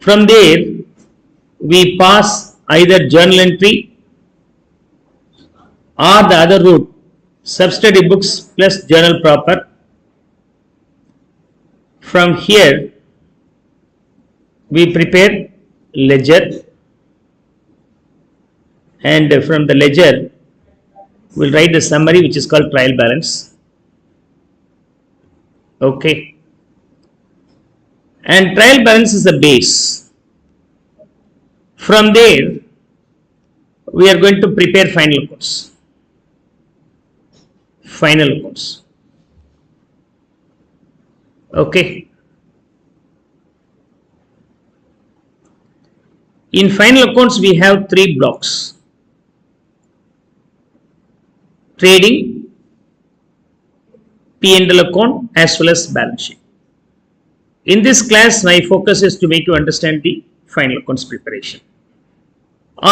From there, we pass either journal entry or the other route, subsidiary books plus journal proper. From here, we prepare ledger, and from the ledger, we'll write the summary, which is called trial balance. Okay. And trial balance is the base. From there, we are going to prepare final accounts. Final accounts. Okay. In final accounts, we have 3 blocks: trading, P&L account, as well as balance sheet. In this class, my focus is to make you understand the final accounts preparation.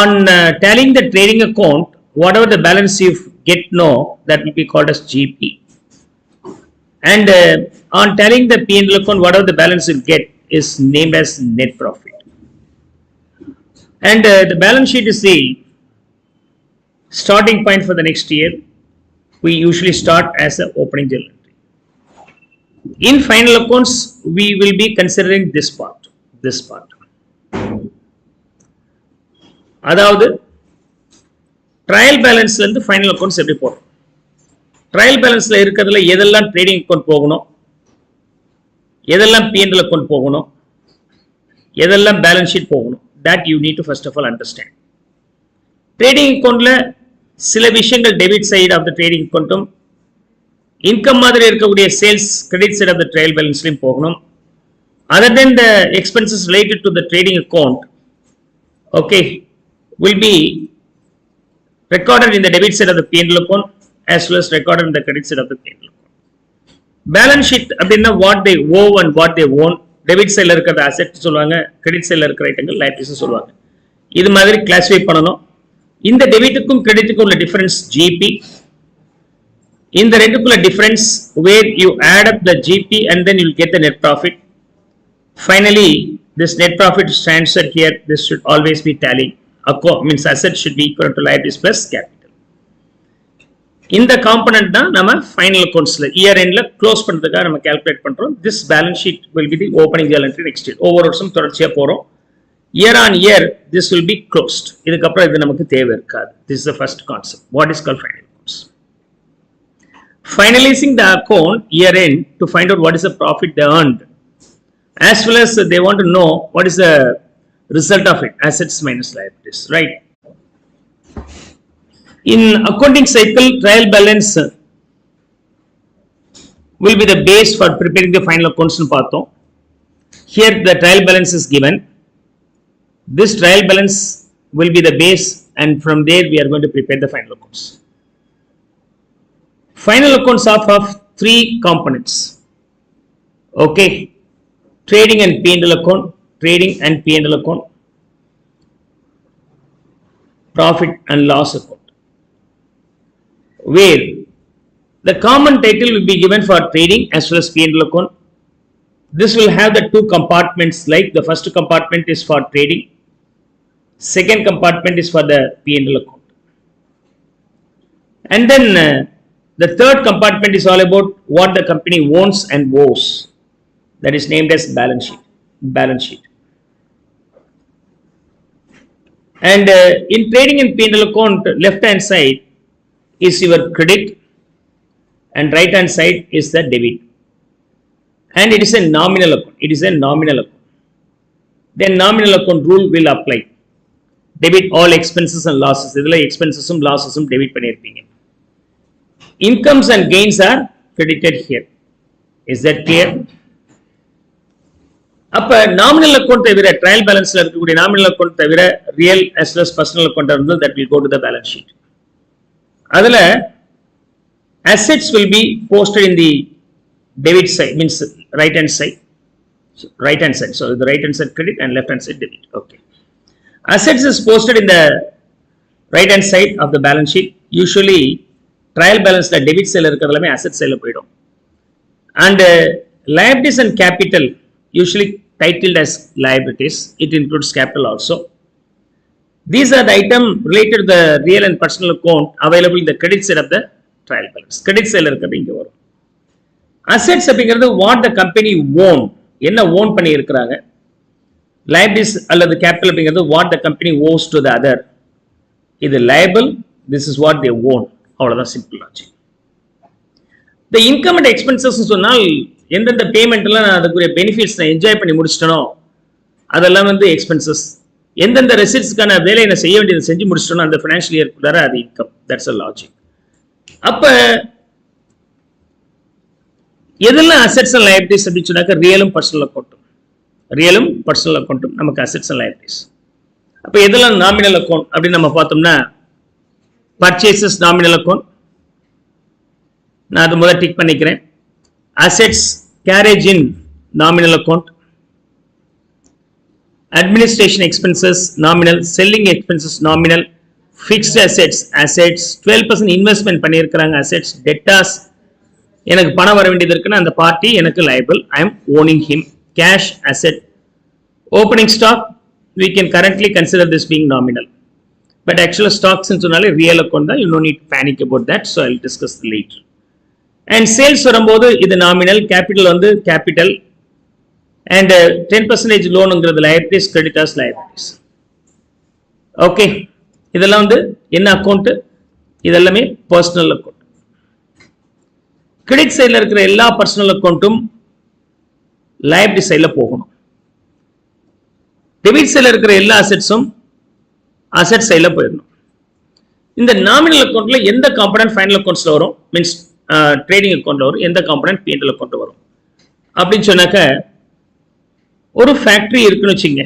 On tallying the trading account, whatever the balance you get know, that will be called as GP. And on tallying the P&L account, whatever the balance you get is named as net profit. And the balance sheet is the starting point for the next year. We usually start as an opening journal entry. In final accounts, we will be considering this part. அதாவது trial பேலன்ஸ்ல இருந்து final accounts எப்படி போறோம்? Trial பேலன்ஸ்ல இருக்கிறதுல எதெல்லாம் trading account போகணும், எதெல்லாம் P&L account போகணும், எதெல்லாம் பேலன்ஸ் ஷீட் போகணும், that you need to first of all understand. Trading அக்கௌண்ட்ல சில விஷயங்கள் debit side of the trading அக்கௌண்ட்டும், இன்கம் மாதிரி இருக்கக்கூடிய sales credit side of the trial பேலன்ஸ்லையும் போகணும். Other than the expenses related to the trading account, okay, will be recorded in the debit side of the P&L account as well as recorded in the credit side of the P&L account. Balance sheet அப்படின்னா what they owe and what they own. Debit சைடில் இருக்கிற asset சொல்லுவாங்க, credit சைடில் இருக்கிற ஐட்டங்கள் liabilities சொல்லுவாங்க. இது மாதிரி கிளாஸிஃபை பண்ணணும். இந்த டெபிட்டுக்கும் கிரெடிட்டுக்கும் உள்ள டிஃபரன்ஸ் ஜிபி. இந்த ரெண்டுக்குள்ள difference where you add up the GP and then you will get the net profit. Finally, this net profit is transferred here. This should always be tally. Means asset should be equal to liabilities plus capital. இந்த component தான் நம்ம final அக்கௌண்ட்ஸ்ல year எண்ட்ல close பண்றதுக்காக நம்ம calculate பண்றோம். This balance sheet will be the opening journal entry next year. ஒவ்வொரு வருஷம் தொடர்ச்சியா போறோம். Year on year this will be closed. இதுக்கப்புறம் இது நமக்கு தேவை இருக்காது. This is the first concept. What is called final accounts. Finalizing the account year end to find out what is the profit they earned, as well as they want to know what is the result of it, assets minus liabilities, right? In accounting cycle, trial balance will be the base for preparing the final accounts. Here the trial balance is given. This trial balance will be the base, and from there we are going to prepare the final accounts. Final accounts are of 3 components. Okay, trading and P&L account, trading and P&L account, profit and loss account, where the common title will be given for trading as well as P&L account. This will have the 2 compartments, like the first compartment is for trading, second compartment is for the P&L account, and then the third compartment is all about what the company owns and owes. That is named as balance sheet. And in trading and P&L account, left hand side is your credit and right hand side is the debit, and it is a nominal account. Then nominal account rule will apply. Debit all expenses and losses. Idhula expenses um losses um debit pannirpeenga. Incomes and gains are credited here. Is that clear? அப்ப nominal account தவிர trial பேலன்ஸ்ல இருக்கக்கூடிய nominal account தவிர real as well as personal account இருந்தால் that will go to the balance sheet. அதுல assets will be posted in the debit side, means right hand side. So the right hand side credit and left hand side debit. Okay, assets is posted in the right hand side of the balance sheet. Usually trial balance la debit side இருக்கிறது எல்லாமே asset side ல போய்டும். And liabilities and capital usually titled as liabilities. It includes capital also. These are the items related to the real and personal account available in the credit side of the trial balance. Credit side இருக்கிறது இங்க வரும். Assets அப்படிங்கிறது what the company own, என்ன own பண்ணி இருக்கிறாங்க. Liabilities அல்லது capital அப்படிங்கிறது what the company owes to the other. இது liable, this is what they own. அவ்வளவுதான் simple logic. The income and expenses சொன்னால் எந்தெந்த பேமெண்ட் எல்லாம் நான் அதுக்குரிய பெனிஃபிட்ஸ் நான் என்ஜாய் பண்ணி முடிச்சிட்டனோ அதெல்லாம் வந்து எக்ஸ்பென்சஸ். எந்தெந்த ரெசிட்ஸ்க்கான வேலையை நான் செய்ய வேண்டியதை செஞ்சு முடிச்சிட்டனோ அந்த ஃபினான்ஷியல் இயர்க்குள்ளார அது இன்கம். That's a logic. அப்ப எதெல்லாம் அசெட்ஸ் அண்ட் லைபிலிட்டிஸ் அப்படின்னு சொன்னாக்க ரியலும் பர்சனல் அக்கௌண்ட்டும் நமக்கு அசெட்ஸ் அண்ட் லைபிலிட்டிஸ். அப்ப எதெல்லாம் நாமினல் அக்கௌண்ட் அப்படின்னு நம்ம பார்த்தோம்னா பர்ச்சேசஸ் நாமினல் அக்கௌண்ட், நான் அது முதல்ல டிக் பண்ணிக்கிறேன். Assets carriage in nominal account, administration expenses nominal, selling expenses nominal, fixed assets 12% investment பண்ணியிருக்கிறாங்க assets, debtors எனக்கு பணம் வர வேண்டியது இருக்குன்னா அந்த பார்ட்டி எனக்கு liable, I am owning him, cash asset, opening stock we can currently consider this being nominal, but actual stocks சொன்னாலே real account தான், you no need to panic about that, so I will discuss later. And sales வரும்போது இது nominal, capital வந்து capital, and 10% லோனுங்கிறது liabilities, creditors liabilities. Okay, இதெல்லாம் வந்து என்ன account? இதெல்லாமே personal account. Credit சைடில் இருக்கிற எல்லா பர்சனல் அக்கௌண்ட்டும் liability சைடில் போகணும். டெபிட் சைடில் இருக்கிற எல்லா அசெட்ஸும் அசெட் சைடில் போயிடணும். இந்த நாமினல் அக்கௌண்ட்ல எந்த காம்பனன்ட் ஃபைனல் அக்கௌண்ட்ஸ்ல வரும், மீன்ஸ் ட்ரேடிங் அக்கௌண்ட்ல வரும், எந்த காம்பனன்ட் P&L அக்கௌண்ட் வரும் அப்படின்னு சொன்னாக்க ஒரு ஃபேக்டரி இருக்குன்னு வச்சுங்க.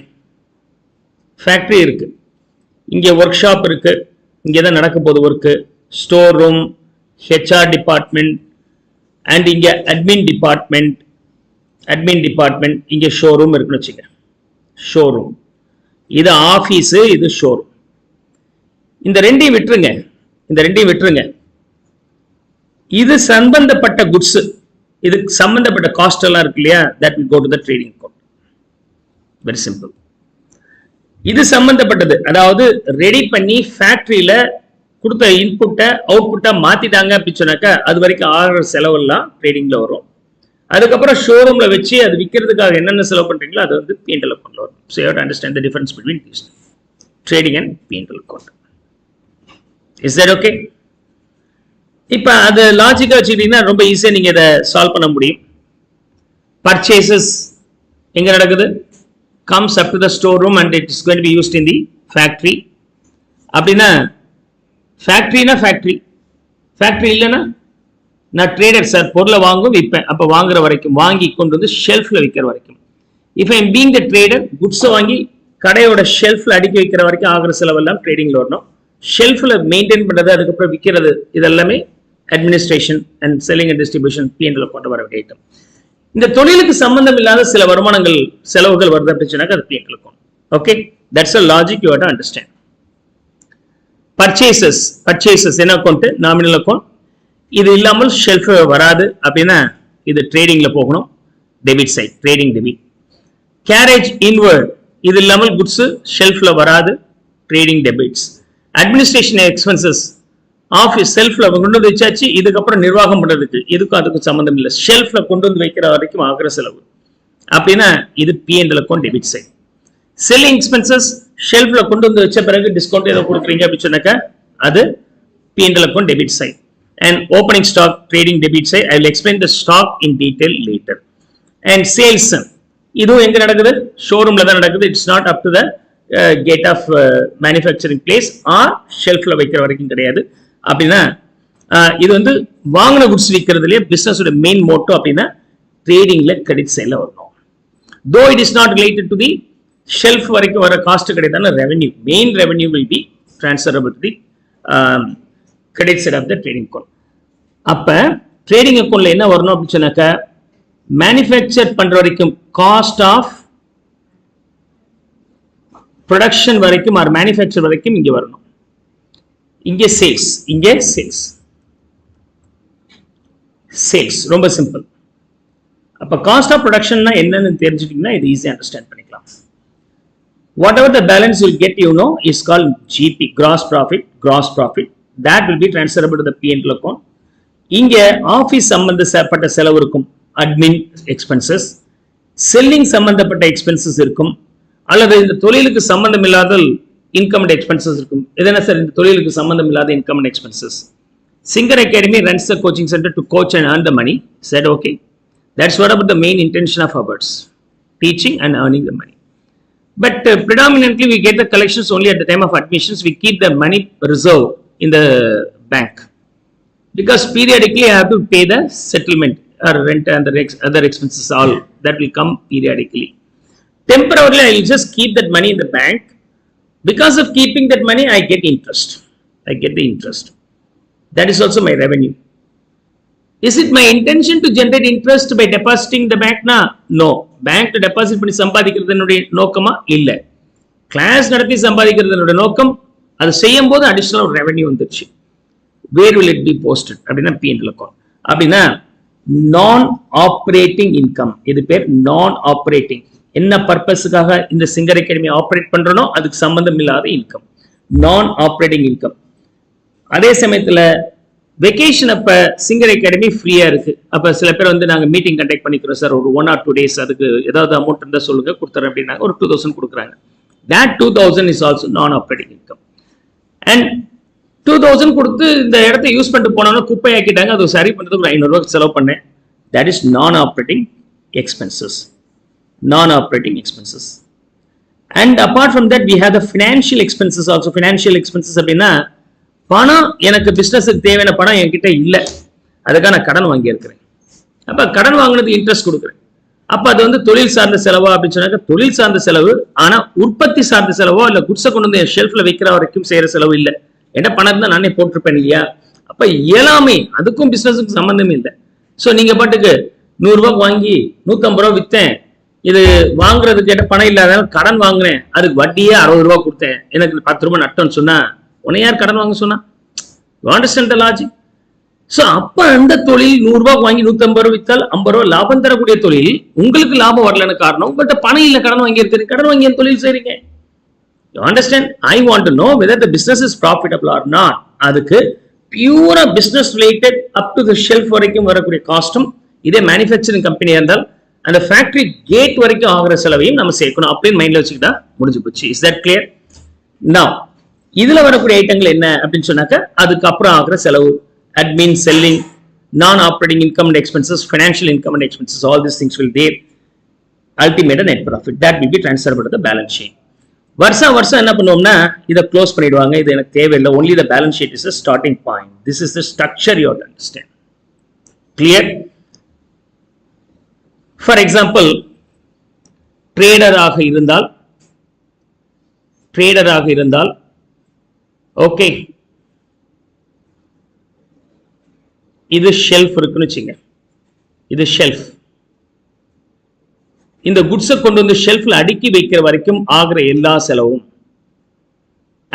ஃபேக்டரி இருக்கு, இங்கே ஒர்க் ஷாப் இருக்கு, இங்கே தான் நடக்க போகுது work, store room, HR department, and இங்கே அட்மின் டிபார்ட்மெண்ட், இங்கே ஷோரூம் இருக்குன்னு வச்சுங்க. ஷோரூம் இது ஆஃபீஸு, இது ஷோரூம். இந்த ரெண்டையும் விட்டுருங்க. இது சம்பந்தப்பட்ட குட்ஸ், இது சம்பந்தப்பட்ட காஸ்ட் எல்லாம் இருக்கு இல்லையா, that will go to the trading account. Very simple. இது சம்பந்தப்பட்டது, அதாவது ரெடி பண்ணி ஃபேக்டரியில கொடுத்த இன்புட்டை அவுட்புட்டா மாத்திட்டாங்க அப்படின்னு சொன்னாக்கா அது வரைக்கும் ஆகிற செலவு எல்லாம் ட்ரேடிங்ல வரும். அதுக்கப்புறம் ஷோரூம்ல வச்சு அது விற்கிறதுக்காக என்னென்ன செலவு பண்றீங்களோ அது வந்து P&L அக்கௌண்ட்ல வரும். So you have to understand the difference between these trading and P&L account. Is that okay? இப்ப அது லாஜிக்கா வச்சுக்கிட்டீங்கன்னா ரொம்ப ஈஸியா நீங்க இதை சால்வ் பண்ண முடியும். பர்ச்சேசஸ் எங்க நடக்குது? comes up to the storeroom and it is going to be used in the factory. அப்படின்னா ஃபேக்டரி இல்லைன்னா நான் ட்ரேடர் சார், பொருளை வாங்கும் விற்பேன், அப்போ வாங்குற வரைக்கும், வாங்கி கொண்டு வந்து ஷெல்ஃப்ல விற்கிற வரைக்கும். இப்போ ஐம் பீங் த ட்ரேடர், குட்ஸை வாங்கி கடையோட ஷெல்ஃப்ல அடுக்கி வைக்கிற வரைக்கும் ஆகிற செலவெல்லாம் ட்ரேடிங்ல வரணும். ஷெல்ஃப்ல மெயின்டைன் பண்றது, அதுக்கப்புறம் விற்கிறது, இதெல்லாமே administration and selling and distribution P&L கொண்டு வர வேண்டிய ஐட்டம். இந்த தொழிலுக்கு சம்பந்தம் இல்லாத சில வருமானங்கள் செலவுகள் வருது அப்படின்னு சொன்னாக்க அது P&L account. Okay, that's a logic you have to understand. Purchases என்ன அக்கௌண்ட்? Nominal account. இது இல்லாமல் ஷெல்ஃப் வராது அப்படின்னா இது ட்ரேடிங்ல போகணும், debit side, trading debit. Carriage inward, இது இல்லாமல் குட்ஸ் ஷெல்ஃப்ல வராது, trading debits. Administration expenses office ஷெல்ஃப்ல கொண்டு வந்து வச்சாச்சு, இதுக்கப்புறம் நிர்வாகம் பண்றதுக்கு இதுக்கும் அதுக்கும் சம்பந்தம் இல்லை, ஷெல்ஃப்ல கொண்டு வந்து வைக்கிற வரைக்கும் ஆகிற செலவு அப்படின்னா இது P&L account debit side. Selling expenses ஷெல்ஃப்ல கொண்டு வந்து வச்ச பிறகு டிஸ்கவுண்ட் ஏதோ கொடுக்குறீங்க அப்படின்னு சொன்னாக்க அது P&L account debit side. And opening stock trading debit side, I will explain the stock in detail later. And sales இதுவும் எங்க நடக்குது? ஷோரூம்ல தான் நடக்குது. It's not up to the gate of manufacturing place or ஷெல்ஃப்ல வைக்கிற வரைக்கும் கிடையாது. அப்படின்னா இது வந்து வாங்கின குட்ஸ் விற்கிறதுலயே பிசினஸ் மெயின் மோட்டோ அப்படின்னா ட்ரேடிங்ல கிரெடிட் சைட்ல வரணும். Though it is not related to the shelf வரைக்கும் வர காஸ்ட் கிடையாது, revenue, main revenue will be transferable to the credit side of the trading account. அப்ப ட்ரேடிங் அக்கௌண்ட்ல என்ன வரணும் அப்படின்னு சொன்னாக்க மேனுஃபேக்சர் பண்ற வரைக்கும் காஸ்ட் ஆஃப் ப்ரொடக்ஷன் வரைக்கும் ஆர் மேனுஃபேக்சர் வரைக்கும் இங்க வரணும். இங்கே சேல்ஸ் ரொம்ப சிம்பிள். அப்ப காஸ்ட் ஆஃப் ப்ரொடக்ஷன்னா என்னன்னு தெரிஞ்சுட்டீங்கன்னா இது ஈஸியா அண்டர்ஸ்டாண்ட் பண்ணிக்கலாம். Whatever the balance you'll get, is called GP, gross profit. That will be transferable to the P&L account. இங்க ஆபீஸ் சம்பந்தப்பட்ட செலவு இருக்கும், அட்மின் எக்ஸ்பென்சஸ், செல்லிங் சம்பந்தப்பட்ட எக்ஸ்பென்சஸ் இருக்கும், அல்லது இந்த தொழிலுக்கு சம்பந்தம் இல்லாத இன்கம் அண்ட் எக்ஸ்பென்சஸ் இருக்கும். எதனா சார் இந்த தொழிலுக்கு சம்பந்தம் இல்லாத income and expenses? Singar Academy runs the coaching center to coach and earn the money. Said okay. That's what about the main intention of ours, teaching and earning the money. But predominantly we get the collections only at the time of admissions. We keep the money reserve in the bank because periodically I have to pay the settlement or rent and the other expenses, all that will come periodically. Temporarily I will just keep that money in the bank. Because of keeping that money I get interest. I get the interest. That is also my revenue. Is it my intention to generate interest by depositing the bank? No. Bank to deposit பண்ணி சம்பாதிக்கிறதுனுடைய நோக்கமா இல்ல. Class நடத்தி சம்பாதிக்கிறதுனுடைய நோக்கம், அது செய்யும் போது additional revenue வந்துருச்சு. Where will it be posted? அப்படின்னா P&L account. அப்படின்னா நான் ஆப்ரேட்டிங் இன்கம். இது பேர் நான் ஆப்ரேட்டிங். என்ன பர்பஸுக்காக இந்த சிங்கர் அகாடமி ஆப்ரேட் பண்றனோ அதுக்கு சம்பந்தம் இல்லாத இன்கம், நான் ஆப்ரேட்டிங் இன்கம். அதே சமயத்துல வெக்கேஷன் அப்ப சிங்கர் அகாடமி ஃப்ரீயா இருக்கு. அப்ப சில பேர் வந்து நாங்க மீட்டிங் கண்டக்ட் பண்ணிக்கிறோம் சார், ஒரு 1 or 2 days, அதுக்கு ஏதாவது அமௌண்ட் இருந்தா சொல்லுங்க கொடுத்துறேன் அப்படின்னா ஒரு 2000 கொடுக்குறாங்க. that 2000 is also non operating income. and 2000 கொடுத்து இந்த இடத்தை யூஸ் பண்ணிட்டு போனோம்னா குப்பை ஆக்கிட்டாங்க, அது சரி பண்றதுக்கு 500 ரூபாய் செலவு பண்ணேன். that is non operating expenses. non operating expenses. and apart from that we have the financial expenses also. financial expenses அப்படின்னா பணம், எனக்கு பிசினஸுக்கு தேவையான பணம் என்கிட்ட இல்லை, அதுக்காக நான் கடன் வாங்கி இருக்கிறேன். அப்ப கடன் வாங்கினது இன்ட்ரெஸ்ட் கொடுக்குறேன். அப்ப அது வந்து தொழில் சார்ந்த செலவா அப்படின்னு சொன்னாக்க தொழில் சார்ந்த செலவு. ஆனா உற்பத்தி சார்ந்த செலவோ இல்ல குட்ஸை கொண்டு வந்து ஷெல்ஃப்ல வைக்கிற வரைக்கும் செய்யற செலவு இல்லை. என்ன பணம் தான் நானே போட்டிருப்பேன் இல்லையா? அப்ப எல்லாமே அதுக்கும் பிசினஸுக்கு சம்பந்தமே இல்லை. சோ நீங்க பாட்டுக்கு 100 ரூபாய் வாங்கி 150 ரூபாய் வித்தேன், இது வாங்குறதுக்கு கேட்ட பணம் இல்லாதனால கடன் வாங்கினேன், அதுக்கு வட்டியே 60 ரூபாய் கொடுத்தேன், எனக்கு 10 ரூபாய் நட்டம்னு சொன்னா உன்னை யார் கடன் வாங்க சொன்னா? You understand the logic? So அப்ப அந்த தொழில் 100 ரூபாய் வாங்கி 150 ரூபாய் வித்தால் 50 ரூபாய் லாபம் தரக்கூடிய தொழில். உங்களுக்கு லாபம் வரலன்னு காரணம் உங்கள்கிட்ட பணம் இல்லை, கடன் வாங்கி இருக்கிறீங்க, கடன் வாங்கி தொழில் செய்றீங்க. You understand? I want to know whether the business is profitable or not. அதுக்கு பியூரா business related up to the shelf வரைக்கும் வரக்கூடிய காஸ்டும், இதே மேனுஃபேக்சரிங் கம்பெனியா இருந்தால் அந்த ஃபேக்டரி கேட் வரைக்கும் ஆகிற செலவையும் நம்ம சேர்க்கணும் அப்படின்னு மைண்ட்ல வச்சுக்கிட்டா முடிஞ்சு போச்சு. Is that clear? நவ இதுல வரக்கூடிய ஐட்டங்கள் என்ன அப்படின்னு சொன்னாக்க அதுக்கு அப்புறம் ஆகிற செலவு, admin, selling, non-operating income and expenses, financial income and expenses, all these things will there. Ultimate net profit that will be transferable to the balance sheet. வருஷம் என்ன பண்ணுவோம்னா இதை க்ளோஸ் பண்ணிடுவாங்க, இது எனக்கு தேவையில்லை. only the balance sheet is a starting point. This is the structure you have to understand. Clear? For example, trader ஆக இருந்தால் ஓகே, இது ஷெல்ஃப் இருக்குன்னு வச்சுங்க, இது ஷெல்ஃப். இந்த குட்ஸை கொண்டு வந்து ஷெல்ஃப்ல அடுக்கி வைக்கிற வரைக்கும் ஆகிற எல்லா செலவும்,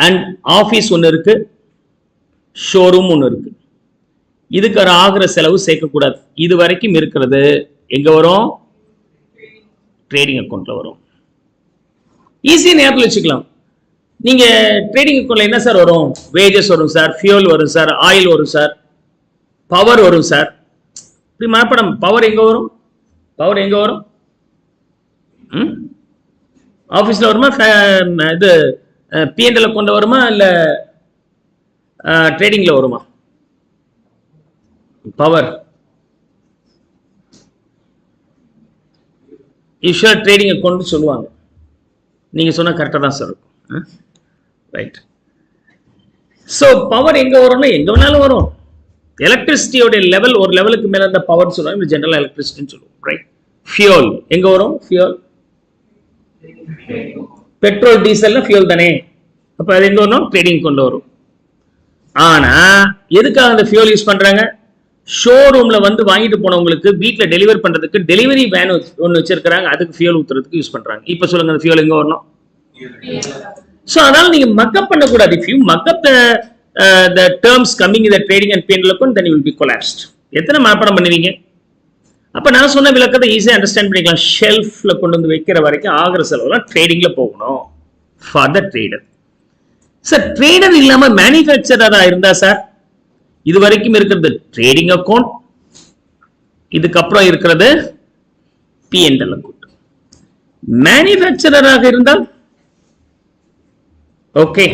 அண்ட் ஆபீஸ் ஒன்று இருக்கு, ஷோரூம் ஒன்று இருக்கு, இதுக்கு ஆகிற செலவு சேர்க்கக்கூடாது. இது வரைக்கும் இருக்கிறது எங்க வரும்? ட்ரேடிங் அக்கௌண்ட்ல வரும். ஈஸியா நேரத்தில் வச்சுக்கலாம். நீங்க ட்ரேடிங் அக்கௌண்ட்ல என்ன சார் வரும்? வேஜஸ் வரும் சார், ஃபியூல் வரும் சார், ஆயில் வரும் சார், பவர் வரும் சார். இப்படி மனப்படம். பவர் எங்க வரும்? பவர் எங்க வரும்? ஆபீஸ்ல வருமா? இது P&L அக்கௌண்ட்ல வருமா இல்ல ட்ரேடிங்ல வருமா? பவர் யூஷுவலா ட்ரேடிங் அக்கௌண்ட் சொல்லுவாங்க. நீங்க சொன்னா கரெக்டா தான் சார் இருக்கும். ரைட். சோ பவர் எங்க வரும்னா எங்க வேணாலும் வரும். எலக்ட்ரிசிட்டியோட லெவல் ஒரு லெவலுக்கு மேல அந்த பவர் சொல்லுவாங்க, ஜெனரல் எலக்ட்ரிசிட்டின்னு சொல்லுவோம். ரைட். ஃபியூல் எங்க வரும்? ஃபியூல் பெட்ரோல் டீசல்ல ஃபியூல் தானே, அப்ப அது எங்க வரும்? ட்ரேடிங் கொண்டு வரும். ஆனா எதுக்காக அந்த ஃபியூல் யூஸ் பண்றாங்க? ஷோரூம்ல வந்து வாங்கிட்டு போனவங்களுக்கு வீட்டுல டெலிவரி பண்றதுக்கு டெலிவரி வேன் ஒன்னு வச்சிருக்காங்க, அதுக்கு ஃபியூல் ஊத்துறதுக்கு யூஸ் பண்றாங்க. இப்ப சொல்லுங்க அந்த ஃபியூல் எங்க வரணும்? சோ அதனால நீங்க மக்கப் பண்ணக்கூடாது. If you muck up the terms coming in the trading and P&L account, then you will be collapsed. எத்தனை மனப்பாடம் பண்ணுவீங்க? அப்ப நான் சொன்ன விளக்கத்தை ஈஸியா அண்டர்ஸ்டாண்ட் பண்ணிக்கலாம். ஷெல்ஃப்ல கொண்டு வந்து வைக்கிற வரைக்கும் ஆகிற செலவுலாம் ட்ரேடிங்ல போகணும் for the trader. Sir trader இல்லாம மேனுஃபேக்சரரா இருந்தா சார் இது வரைக்கும் இருக்கிறது ட்ரேடிங் அக்கௌண்ட், இதுக்கப்புறம் இருக்கிறது P&L அக்கௌண்ட். மேனுஃபேக்சரராக இருந்தால் ஓகே,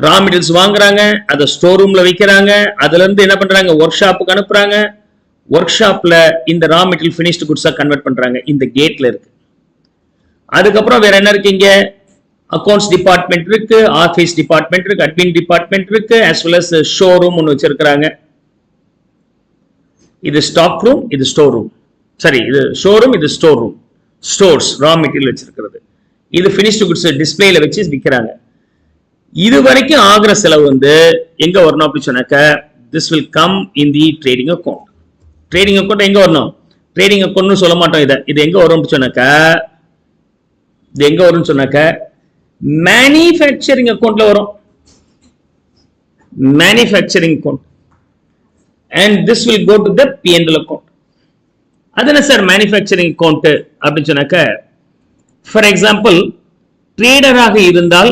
ரா மெட்டீரியல்ஸ் வாங்குறாங்க, அதை ஸ்டோர் ரூம்ல வைக்கிறாங்க, அதுல இருந்து என்ன பண்றாங்க ஒர்க் ஷாப்புக்கு அனுப்புறாங்க, ஒர்க் ஷாப்ல இந்த ரா மெட்டீரியல் ஃபினிஷ்டு குட்ஸா கன்வெர்ட் பண்றாங்க, இந்த கேட்ல இருக்கு. அதுக்கப்புறம் வேற என்ன இருக்கு, இங்க அக்கௌண்ட்ஸ் டிபார்ட்மெண்ட் இருக்கு, ஆபீஸ் டிபார்ட்மெண்ட் இருக்கு, அட்மின் டிபார்ட்மெண்ட் இருக்கு, as well as ஷோரூம் ஒன்று வச்சிருக்காங்க. இது ஸ்டாக் ரூம், இது ஸ்டோர் ரூம், சரி இது ஷோரூம், இது store room, stores raw material வச்சிருக்கிறது. இது ஃபினிஷ்டு குட்ஸ் டிஸ்பிளேல வச்சு விற்கிறாங்க. இது வரைக்கும் ஆகிற செலவு வந்து எங்க வரணும் அப்படின்னு சொன்னாக்க this will come in the trading account. Trading account எங்க வரணும், ட்ரேடிங் அக்கௌண்ட்னு சொல்ல மாட்டோம். இது எங்க வரும் சொன்னாக்க, இது எங்க வரும்னு சொன்னாக்க மேனுஃபேக்சரிங் அக்கௌண்ட்ல வரும். Manufacturing account and this will go to the P&L account. அது என்ன சார் மேனுஃபேக்சரிங் அக்கௌண்ட் அப்படின்னு சொன்னாக்க, ஃபார் எக்ஸாம்பிள் ட்ரேடராக இருந்தால்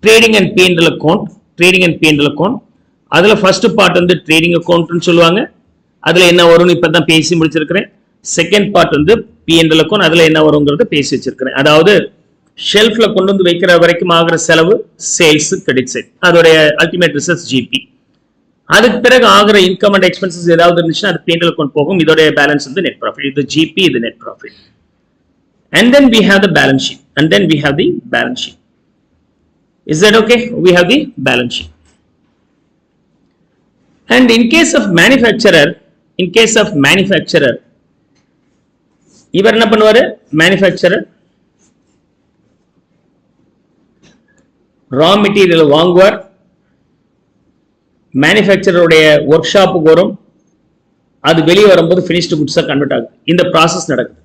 trading and P&L account, trading and P&L account, அதுல ஃபர்ஸ்ட் பார்ட் வந்து ட்ரேடிங் அக்கௌண்ட்னு சொல்லுவாங்க. அதுல என்ன வரும்னு இப்பதான் பேசி முடிச்சிருக்கிறேன். செகண்ட் பார்ட் வந்து P&L அக்கௌண்ட், அதுல என்ன வருங்கிறத பேசி வச்சிருக்கிறேன். அதாவது ஷெல்ஃப்ல கொண்டு வந்து வைக்கிற வரைக்கும் ஆகிற செலவு சேல்ஸ் கிரெடிட் சைட், அதோடைய அல்டிமேட் ரிசல்ட்ஸ் ஜிபி. அதுக்கு பிறகு ஆகிற இன்கம் அண்ட் எக்ஸ்பென்சஸ் ஏதாவது இருந்துச்சுன்னா அது P&L அக்கௌண்ட் போகும். இதோட பேலன்ஸ் வந்து நெட் ப்ராஃபிட், இது ஜிபி, இது net profit. And then we have the balance sheet, and then we have the balance sheet. Is that okay? We have the balance sheet. And in case of manufacturer, இவர் என்ன பண்ணுவாரு, manufacturer raw material வாங்குவார், மேனுஃபேக்சரருடைய work ஷாப்புக்கு வரும், அது வெளியே வரும்போது finished குட்ஸா கன்வெர்ட் ஆகுது. இந்த ப்ராசஸ் நடக்குது.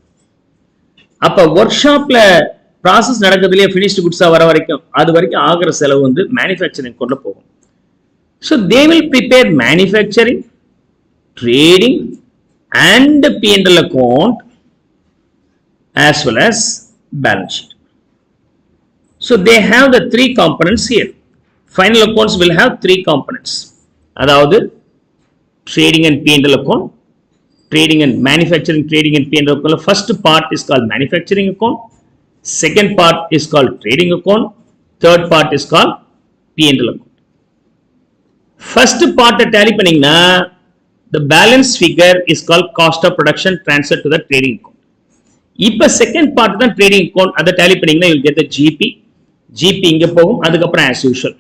அப்ப ஒர்க் ஷாப்ல ப்ராசஸ் நடக்கிறதுலயே ஃபினிஷ்டு குட்ஸா வர வரைக்கும் அது வரைக்கும் ஆகிற செலவு வந்து மேனுஃபேக்சரிங் கொண்டு போகும். So they will prepare manufacturing, trading and P&L account as well as balance sheet. So they have the three components here. Final accounts will have three components. அதாவது trading and P&L account, trading and manufacturing, trading and P&L account. First part is called manufacturing account, second part is called trading account, third part is called P&L account. First part tally பண்ணீங்கன்னா the balance figure is called cost of production transferred to the trading account. இப்ப second part தான் trading account, அதை tally பண்ணீங்கன்னா you'll get the GP இங்க போகும். அதுக்கப்புறம் as usual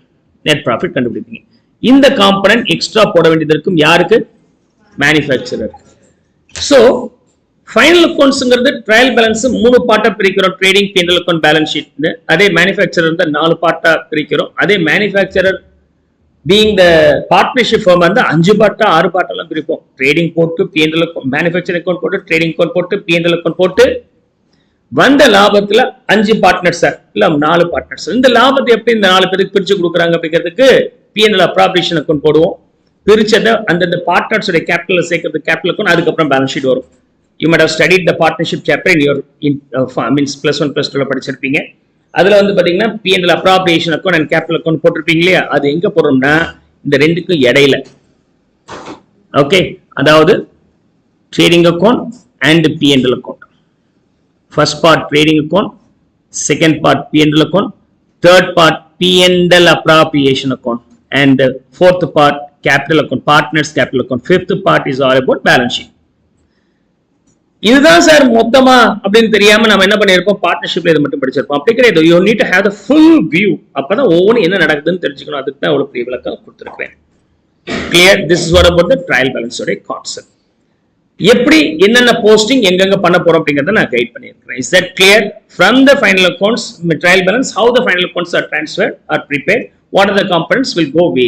net profit கண்டுபிடிப்பீங்க. இந்த component extra போட வேண்டியது இருக்கும் யாருக்கு, மேனுஃபேக்சரர். சோ ஃபைனல் அக்கவுண்ட்ஸ்ங்கிறது ட்ரையல் பேலன்ஸ் மூணு பார்ட்டா பிரிக்கிறோம், trading, P&L account, balance sheet. அதே மேனுஃபேக்சரர் இருந்தா 4 பார்ட்டா பிரிக்கிறோம். அதே manufacturer being the partnership firm இருந்தா 5 பார்ட்டா 6 பார்ட்டெல்லாம் பிரிப்போம். ட்ரேடிங் போட்டு P&L அக்கவுண்ட், மேனுஃபேக்சரிங் அக்கவுண்ட் போட்டு, ட்ரேடிங் அக்கவுண்ட் போட்டு, P&L அக்கவுண்ட் போட்டு, வந்த லாபத்துல 5 பார்ட்னர்ஸ் இல்ல 4 பார்ட்னர்ஸ். இந்த லாபத்தை எப்படி இந்த 4 பேருக்கு பிரிச்சு கொடுக்குறாங்க அப்படிங்கிறதுக்கு P&L அப்ராப்ரியேஷன் அக்கவுண்ட் போடுவோம். பிரிச்சதை அந்தந்த பார்ட்னர்ஸோட கேபிட்டல் சேர்க்கிறது கேபிட்டல் அக்கவுண்ட், அதுக்கப்புறம் பேலன்ஸ் ஷீட் வரும். You might have studied the partnership chapter in your means +1 +2 படிச்சிருப்பீங்க. அதுல வந்து பாத்தீங்கன்னா P&L appropriation account and capital account போட்டிருப்பீங்க இல்லையா, அது எங்க போடுறோம்னா இந்த ரெண்டுக்கும் இடையில. ஓகே, அதாவது trading account and P&L account. First part trading account, second part P&L account, third part P&L appropriation account, and fourth part capital account, partners capital account. Fifth part is all about balance sheet. இதுதான் sir மொத்தமா அப்படின்னு தெரியாம நம்ம என்ன பண்ணிருப்போம், பார்ட்னர்ஷிப்ல இதை மட்டும் படிச்சிருப்போம். அப்படி கிடையாது. You need to have the full view. அப்பதான் ஒவ்வொரு என்ன நடக்குதுன்னு தெரிஞ்சுக்கணும். அதுக்கு தான் அவ்வளவு பெரிய விளக்கம் கொடுத்திருக்கேன். Clear? This is what about the trial balance ஓட கான்செப்ட். எப்படி என்னென்ன போஸ்டிங் எங்கெங்க பண்ண போறோம் அப்படிங்கறத நான் கைட் பண்ணியிருக்கிறேன். Is that clear? From the final accounts trial balance, how the final accounts are transferred or prepared, what are the components will go way.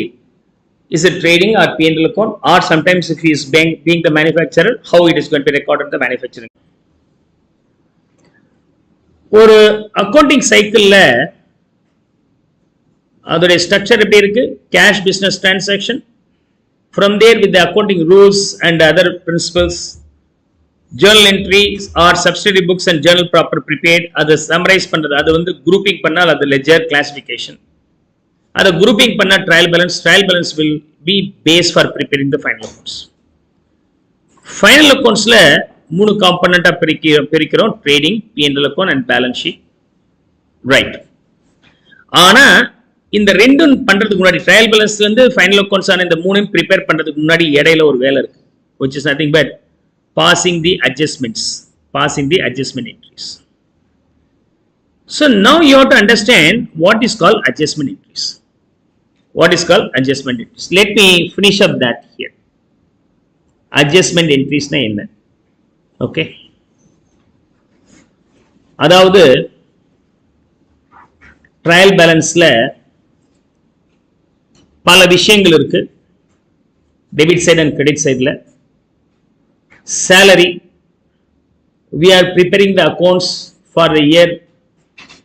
Is it trading or P&L account, or sometimes if he is being the manufacturer, how it is going to be recorded the manufacturing. ஒரு accounting சைக்கிள்ல அதோட structure எப்படி இருக்கு? Cash business transaction, From there, with the accounting rules and other principles, journal entries or subsidiary books and journal proper prepared, அதை summarize பண்றது, அது வந்து grouping பண்ணால் அது ledger classification. அதை grouping பண்ணா trial balance will be base for preparing the final accounts. Final accountsல மூணு காம்பனண்டா பிரிக்கிறோம், trading, P&L account and balance sheet. Right. ஆனா இந்த ரெண்டும் பண்றதுக்கு முன்னாடி ட்ரையல் பேலன்ஸ்ல இருந்து ஃபைனல் அக்கவுண்ட்ஸ் ஆன இந்த மூணையும் ப்ரிப்பேர் பண்றதுக்கு முன்னாடி இடையில ஒரு வேலை இருக்கு, which is nothing but passing the adjustment entries. So now you have to understand what is called adjustment entries. Let me finish up that here. Adjustment entries na enna? Okay. அதாவது trial பேலன்ஸ்ல பல விஷயங்கள் இருக்கு. Debit side and credit சைடுல salary, we are preparing the accounts for the year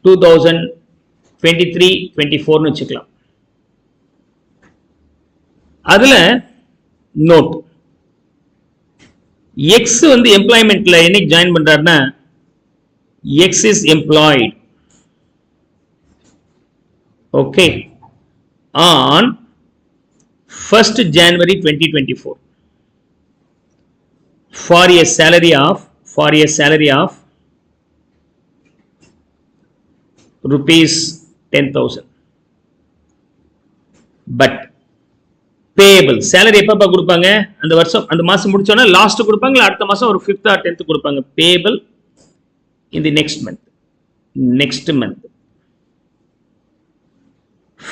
2023-24 னு வச்சுக்கலாம். அதுல note X வந்து எம்ப்ளாய்மெண்ட்ல என்னைக்கு ஜாயின் பண்றாருன்னா X is employed, okay, on 1st January 2024 for a salary of rupees 10,000. But payable salary எப்பப்ப கொடுப்பாங்க, அந்த வருஷம் அந்த மாசம் முடிச்சோன்னா லாஸ்ட் கொடுப்பாங்க, அடுத்த மாசம் ஒரு 5th or 10th கொடுப்பாங்க. payable in the next month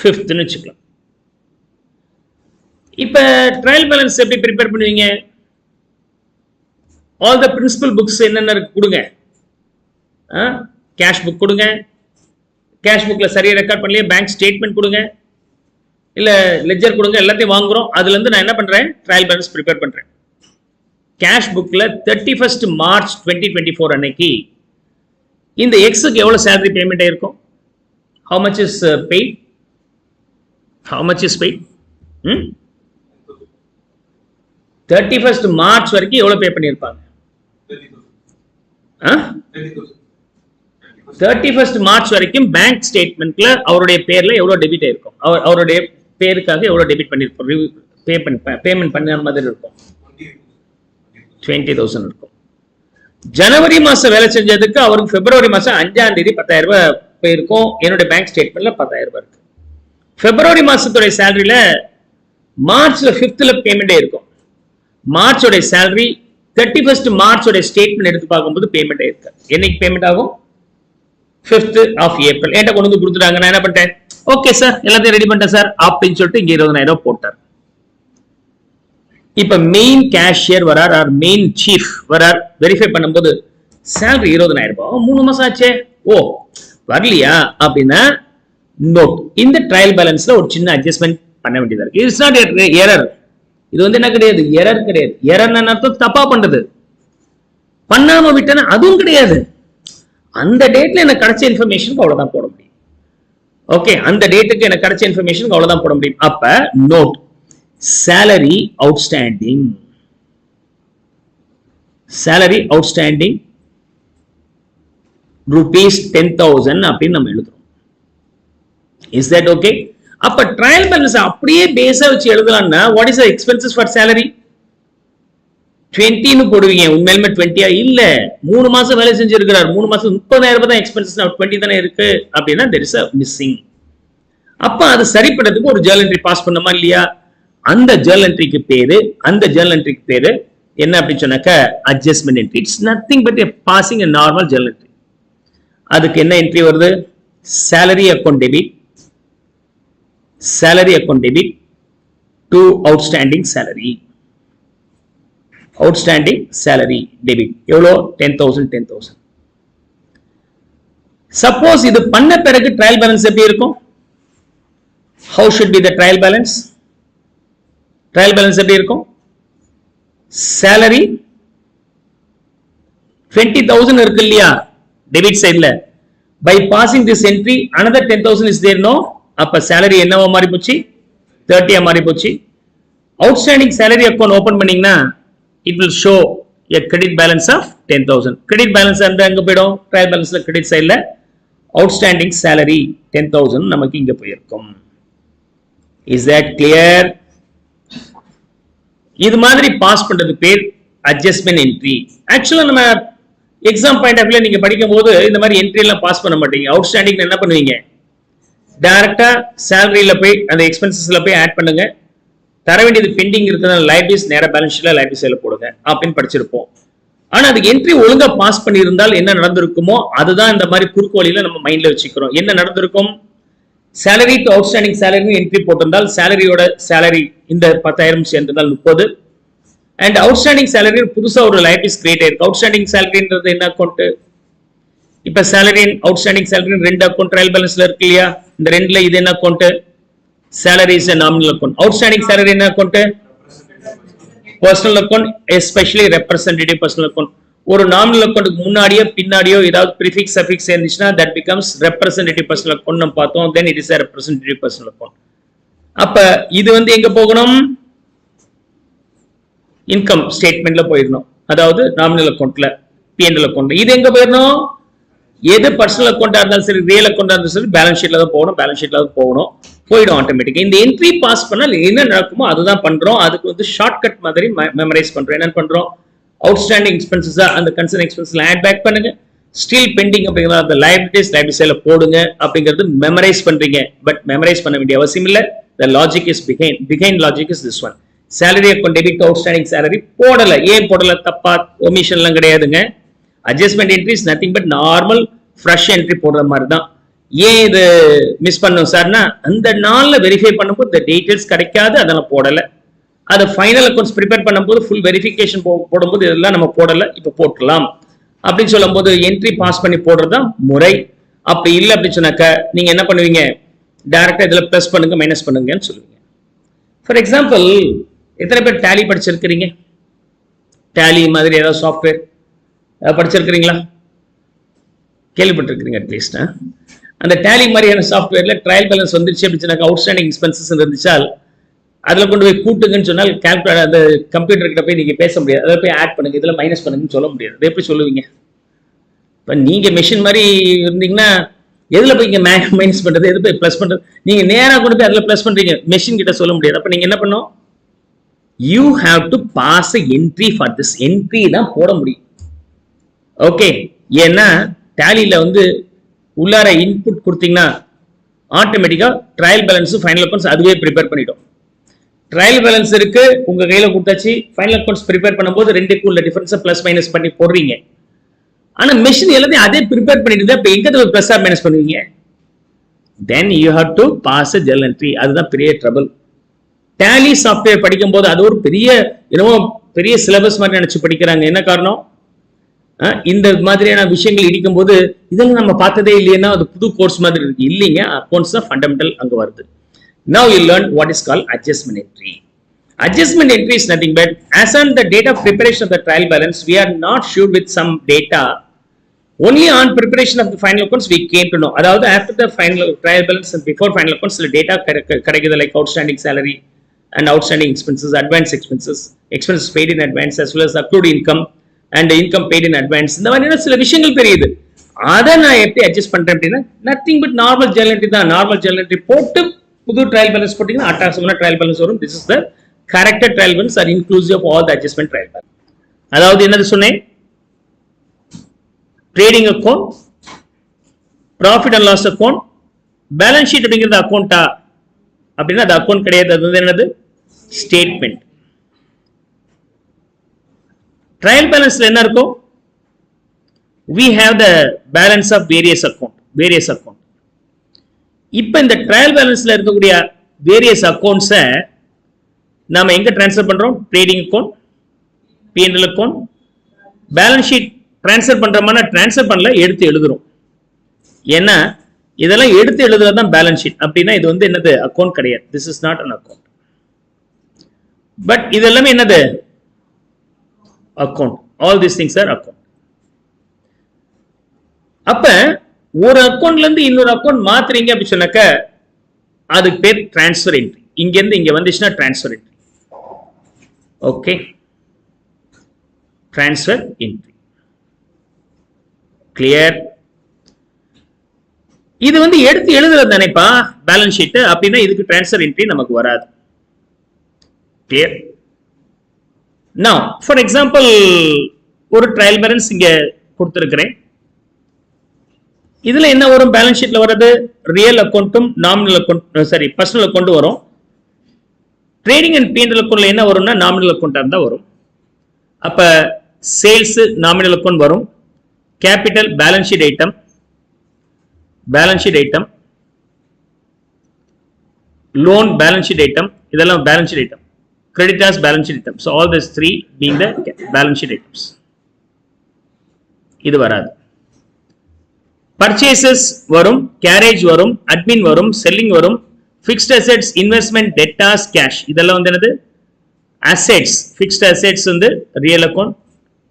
5th னு வச்சுக்கலாம். இப்ப ட்ரையல் பேலன்ஸ் எப்படி ப்ரிப்பேர் பண்ணுவீங்க? ஆல் த பிரின்சிபல் புக்ஸ் என்னென்ன இருக்கு கொடுங்க, கேஷ் புக் கொடுங்க, கேஷ் புக்ல சரியா ரெக்கார்ட் பண்ணலையே பேங்க் ஸ்டேட்மெண்ட் கொடுங்க, இல்ல லெட்ஜர் கொடுங்க, எல்லாத்தையும் வாங்குறோம். அதுல இருந்து நான் என்ன பண்றேன், ட்ரையல் பேலன்ஸ் ப்ரிப்பேர் பண்றேன். கேஷ் புக்ல 31st March 2024 அன்னைக்கு இந்த எக்ஸுக்கு எவ்வளவு சேலரி பேமெண்ட் ஆயிருக்கும், how much is paid, 31st March வரைக்கும் எவ்வளவு பே பண்ணிருப்பாங்க? 31st March வரைக்கும் பேங்க் ஸ்டேட்மெண்ட்ல அவருடைய பேர்ல எவ்வளவு டெபிட் ஆயிருக்கும், அவருடைய பேருக்காக எவ்வளவு டெபிட் பண்ணிருப்போம், பேமெண்ட் பண்ண மாதிரி இருக்கும், 20,000 இருக்கும். ஜனவரி மாசம் வேலை செஞ்சதுக்கு அவருக்கு பிப்ரவரி மாசம் 5ஆம் தேதி 10,000 ரூபாய் போயிருக்கும், என்னுடைய பேங்க் ஸ்டேட்மெண்ட்ல 10,000 ரூபாய் இருக்கு. பிப்ரவரி மாசத்துடைய சேலரியில மார்ச்ல 5th பேமெண்டே இருக்கும். மார்ச்சோட சேலரி 31st மார்ச்சோட ஸ்டேட்மெண்ட் எடுத்து பார்க்கும்போது பேமெண்ட் ஆயிருக்கு. என்னைக்கு பேமெண்ட் ஆகும்? 5th of April. என்கிட்ட கொண்டு வந்து கொடுத்துட்டாங்க, நான் என்ன பண்ணிட்டேன், ஓகே சார் எல்லாத்தையும் ரெடி பண்ணிட்டேன் சார் அப்படின்னு சொல்லிட்டு இங்க 20,000 ரூபாய் போட்டார். இப்ப மெயின் கேஷியர் வரார் ஆர் மெயின் சீஃப் வரார், வெரிஃபை பண்ணும்போது சேலரி 20,000 ரூபாய், 3 மாசம் ஆச்சே, ஓ வரலையா அப்படின்னா நோட். இந்த ட்ரையல் பேலன்ஸ்ல ஒரு சின்ன அட்ஜஸ்ட்மெண்ட் பண்ண வேண்டியதா இருக்கு. இட்ஸ் நாட் எரர், இது வந்து என்ன கிடையாது, எரர் கிடையாது. எரர் அர்த்தம் தப்பா பண்றது, பண்ணாம விட்டனா அதுவும் கிடையாது. அந்த டேட்ல எனக்கு கிடைச்ச இன்ஃபர்மேஷனுக்கு அவ்வளவுதான் போட முடியும். ஓகே, அந்த டேட்டுக்கு எனக்கு கிடைச்ச இன்ஃபர்மேஷனுக்கு அவ்வளவுதான் போட முடியும். அப்ப நோட் salary outstanding rupees 10,000 அப்படின்னு நம்ம எழுதுறோம். Is that okay? அப்ப ட்ரையல் பேலன்ஸ் அப்படியே பேஸா வச்சு எழுதலாம்னா what is the expenses for salary 20 னு போடுவீங்க, உண்மையிலுமே 20 இல்ல, 3 மாசம் வேலை செஞ்சிருக்கிறார், 3 மாசம் 30,000 ரூபாய் தான் எக்ஸ்பென்சஸ், 20 தானே இருக்கு அப்படின்னா there is a missing. அப்ப அது சரி பண்றதுக்கு ஒரு ஜர்னல் என்ட்ரி பாஸ் பண்ணமா இல்லையா? அந்த ஜர்னல் என்ட்ரிக்கு பேரு என்ன அப்படின்னு சொன்னாக்க adjustment entry. It's nothing but passing a normal journal entry. அதுக்கு என்ன என்ட்ரி வருது? salary account debit to outstanding salary debit எவ்வளோ? 10,000. சப்போஸ் இது பண்ண பிறகு ட்ரையல் பேலன்ஸ் எப்படி இருக்கும்? how should be the trial balance எப்படி இருக்கும்? salary 20,000 இருக்கு இல்லையா டெபிட் சைடுல, by passing this entry another 10,000 is there, no? அப்ப salary என்னவா மாறி போச்சு? 30 மாறி போச்சு. அவுட்ஸ்டாண்டிங் salary account open பண்ணீங்கன்னா it will show a credit balance of 10,000. credit balance அந்த எங்க போய்டும்? trial balanceல credit sideல outstanding salary 10,000 நமக்கு இங்க போயிருக்கும். Is that clear? இது மாதிரி பாஸ் பண்றது பேர் அட்ஜஸ்ட்மென்ட் என்ட்ரி. ஆக்சுவலா நம்ம எக்ஸாம் பாயிண்ட் ஆஃப் வியூல நீங்க படிக்கும்போது இந்த மாதிரி என்ட்ரி எல்லாம் பாஸ் பண்ண மாட்டீங்க. அவுட்ஸ்டாண்டிங் என்ன பண்ணுவீங்க? டைரக்டா சேலரியில போய் அந்த எக்ஸ்பென்சஸ்ல போய் ஆட் பண்ணுங்க. தர வேண்டியது பெண்டிங் இருக்கிறதுனால லைபிலிட்டிஸ் நேரா பேலன்ஸ் ஷீட்ல லைபிலிட்டிஸ் சைடுல போடுங்க அப்படின்னு படிச்சிருப்போம். ஆனா அதுக்கு என்ட்ரி ஒழுங்கா பாஸ் பண்ணியிருந்தால் என்ன நடந்திருக்குமோ அதுதான் இந்த மாதிரி குறுக்கு வழியில நம்ம மைண்ட்ல வச்சுக்கிறோம். என்ன நடந்திருக்கும்? Salary to outstanding salary entry போட்டிருந்தால் சேலரியோட சேலரி இந்த 10,000 சேர்ந்திருந்தால் 30 அண்ட் அவுட்ஸ்டாண்டிங் சேலரி புதுசா ஒரு லைபிலிட்டிஸ் கிரியேட் ஆயிருக்கு. அவுட்ஸ்டாண்டிங் சேலரின்றது என்ன அக்கௌண்ட்? இப்ப சேலரி அவுட்ஸ்டாண்டிங் சேலரி ரெண்டு அக்கௌண்ட் ட்ரையல் பேலன்ஸ்ல இருக்கு இல்லையா? இந்த ரெண்டுல இது என்ன account? Salary is a nominal account. Outstanding salary என்ன account? Personal account, especially representative personal account. ஒரு நாமினல் அக்கௌண்ட்டுக்கு முன்னாடியோ பின்னாடியோ ஏதாவது ப்ரிஃபிக்ஸ் சஃபிக்ஸ் இருந்துச்சுன்னா that becomes representative personal account நம்ம பார்த்தோம். Then it is a representative personal account. அப்ப இது வந்து எங்க போகணும்? இன்கம் ஸ்டேட்மெண்ட்ல போயிடணும். அதாவது நாமினல் அக்கௌண்ட்ல, P&L அக்கௌண்ட்ல. இது எங்க போயிடணும்? எது பர்சனல் அக்கௌண்டா இருந்தாலும் சரி, ரியல் அக்கௌண்டா இருந்தாலும் சரி, பேலன்ஸ் ஷீட்ல தான் போகணும். பேலன்ஸ் ஷீட்ல தான் போகணும். போயிடும் ஆட்டோமேட்டிக்கா. இந்த என்ட்ரி பாஸ் பண்ணால் என்ன நடக்குமோ அதுதான் பண்றோம். அதுக்கு வந்து ஷார்ட்கட் மாதிரி மெமரைஸ் பண்றோம். என்ன பண்றோம்? அவுட்ஸ்டாண்டிங் எக்ஸ்பென்சஸ் அந்த கன்சர்ன் எக்ஸ்பென்ஸ்ல ஆட் பேக் பண்ணுங்க. ஸ்டில் பெண்டிங் அப்படிங்கிறது அந்த லைபிலிட்டிஸ் சைடுல போடுங்க அப்படிங்கிறது மெமரைஸ் பண்றீங்க. பட் மெமரைஸ் பண்ண வேண்டிய அவசியம் இல்ல. the logic is behind logic is this one. salary account debit to outstanding salary போடல. ஏன் போடல? தப்பா omissionலாம் கிடையாதுங்க. adjustment entry is nothing but normal fresh entry போடுற மாதிரி தான். ஏன் இது மிஸ் பண்ணோம் சார்னா அந்த நாள்ல வெரிஃபை பண்ணும்போது இந்த டீடைல்ஸ் கிடைக்காது, அதெல்லாம் போடல. அது ஃபைனல் அக்கௌண்ட்ஸ் ப்ரிப்பேர் பண்ணும்போது ஃபுல் வெரிஃபிகேஷன் போடும்போது இதெல்லாம் நம்ம போடல, இப்போ போட்டுடலாம் அப்படின்னு சொல்லும் போது என்ட்ரி பாஸ் பண்ணி போடுறது தான் முறை. அப்படி இல்லை அப்படின்னு சொன்னாக்க நீங்க என்ன பண்ணுவீங்க? டைரக்டா இதுல பிளஸ் பண்ணுங்க மைனஸ் பண்ணுங்கன்னு சொல்லுவீங்க. ஃபார் எக்ஸாம்பிள், எத்தனை பேர் டேலி படிச்சிருக்கிறீங்க? டேலி மாதிரி ஏதாவது சாஃப்ட்வேர் படிச்சிருக்கிறீங்களா? கேள்விப்பட்டிருக்கிறீங்க அட்லீஸ்ட். அந்த டேலி மாதிரியான சாஃப்ட்வேர்ல ட்ரையல் பேலன்ஸ் வந்துருச்சு அப்படின்னு சொன்னாக்க அவுட்ஸ்டாண்டிங் எக்ஸ்பென்சஸ் இருந்துச்சால் அதுல கொண்டு போய் கூட்டுங்கன்னு சொன்னால் கால்குலேட்டர் அந்த கம்ப்யூட்டர் கிட்ட போய் நீங்க பேச முடியாது. அதை போய் ஆட் பண்ணுங்க, இதுல மைனஸ் பண்ணுங்கன்னு சொல்ல முடியாது. அதை எப்படி சொல்லுவீங்க? இப்ப நீங்க மெஷின் மாதிரி இருந்தீங்கன்னா எதுல போய் இங்க மைனஸ் பண்றது, எது போய் பிளஸ் பண்றது? நீங்க நேரா கொண்டு போய் அதுல பிளஸ் பண்றீங்க, மெஷின் கிட்ட சொல்ல முடியாது. அப்ப நீங்க என்ன பண்ணும்? You have to pass entry for this. Entry தான் போட முடியும். ஓகே, ஏன்னா டேலியில வந்து உள்ளார இன்புட் கொடுத்தீங்கன்னா ஆட்டோமேட்டிக்கா ட்ரையல் பேலன்ஸ் ஃபைனல் அக்கௌண்ட்ஸ் அதுவே ப்ரிப்பேர் பண்ணிடும். ட்ரையல் பேலன்ஸ் இருக்கு உங்க கையில கொடுத்தாச்சு, ஃபைனல் அக்கௌண்ட்ஸ் ப்ரிப்பேர் பண்ணும்போது ரெண்டுக்கு உள்ள டிஃபரன்ஸை பிளஸ் மைனஸ் பண்ணி போடுறீங்க. ஆனா மெஷின் எல்லாத்தையும் அதே ப்ரிப்பேர் பண்ணிட்டு இப்ப எங்க பிளஸ் ஆர் மைனஸ் பண்ணுவீங்க? Then you have to pass a journal entry. அதுதான் பெரிய ட்ரபிள். டேலி சாஃப்ட்வேர் படிக்கும் போது அது ஒரு பெரிய என்னமோ பெரிய சிலபஸ் மாதிரி நினைச்சு படிக்கிறாங்க. என்ன காரணம்? இந்த மாதிரியான விஷயங்கள் இடிக்கும் போது இதெல்லாம் நம்ம பார்த்ததே இல்லையா, அது புது கோர்ஸ் மாதிரி இருக்கு. இல்லைங்க, அக்கௌண்ட்ஸ் தான் ஃபண்டமெண்டல் அங்க வருது. Now you learn what is called adjustment entry. Adjustment entry is nothing but as on the date of preparation of the trial balance, we are not sure with some data. Only on preparation of the final accounts we came to know. Aதாவது after the final trial balance and before final accounts, the data கிடைக்குது like outstanding salary and outstanding expenses, advance expenses, expenses paid in advance as well as accrued income and income paid in advance. இந்த மாதிரியான சில விஷயங்கள் தெரியுது. அதை நான் எப்படி adjust பண்றேன் அப்படின்னா nothing but normal journal entry தான். நார்மல் ஜர்னல் என்ட்ரி போட்டு புது ட்ரையல் பேலன்ஸ் போட்டீங்கன்னா அட்டாசமான ட்ரையல் பேலன்ஸ் வரும். This is the corrected trial balance or inclusive of all the adjustment trial balance. அதாவது என்னது சொன்னேன்? Trading account, profit and loss account, balance sheet அப்படிங்கிறது அக்கௌண்டா அப்படின்னா அது அக்கௌண்ட் கிடையாது. அது வந்து என்னது? ஸ்டேட்மெண்ட். ட்ரையல் பேலன்ஸ்ல என்ன இருக்கும்? we have the balance of various account. இப்ப இந்த ட்ரையல் பேலன்ஸ்ல இருக்கக்கூடிய வேரியஸ் அக்கௌண்ட்ஸை நாம எங்க டிரான்ஸ்ஃபர் பண்றோம்? Trading account, P&L account, balance sheet transfer பண்றோம்னா டிரான்ஸ்ஃபர் பண்ணல, எடுத்து எழுதுறோம். ஏன்னா இதெல்லாம் எடுத்து எழுதுறதுதான் பேலன்ஸ் ஷீட். அப்படின்னா இது வந்து என்னது? அக்கௌண்ட் கிடையாது. This is not an account. But இது எல்லாமே என்னது? Account. All these things are account. அப்ப ஒரு அக்கௌண்ட்ல இருந்து இன்னொரு அக்கௌண்ட் மாத்துறீங்க அப்படி சொன்னாக்க அதுக்கு பேர் டிரான்ஸ்ஃபர் என்ட்ரி. இங்க இருந்து இங்க வந்துச்சுன்னா transfer entry. Okay, transfer entry clear. இது வந்து எடுத்து எழுதுறது தானேப்பா பேலன்ஸ் ஷீட், அப்படின்னா இதுக்கு ட்ரான்ஸ்ஃபர் என்ட்ரி நமக்கு வராது. கிளியர். Now for example ஒரு ட்ரையல் பேலன்ஸ் இங்க கொடுத்திருக்கிறேன். இதுல என்ன வரும் பேலன்ஸ் ஷீட்ல வர்றது? ரியல் அக்கௌண்ட்டும் nominal account sorry personal account வரும். ட்ரேடிங் அண்ட் P&L அக்கௌண்ட்ல என்ன வரும்னா நாமினல் அக்கௌண்டா இருந்தா வரும். அப்ப சேல்ஸ் நாமினல் அக்கௌண்ட் வரும். Capital balance sheet item, balance sheet item, loan balance sheet item, இதெல்லாம் balance sheet item. Creditors balance sheet items. So all these three being the balance sheet items. இது வராது. Purchases வரும், carriage வரும், admin வரும், selling வரும், fixed assets, investment, debtors, cash. இதெல்லாம் வந்து என்னது? Assets. Fixed assets வந்து real account,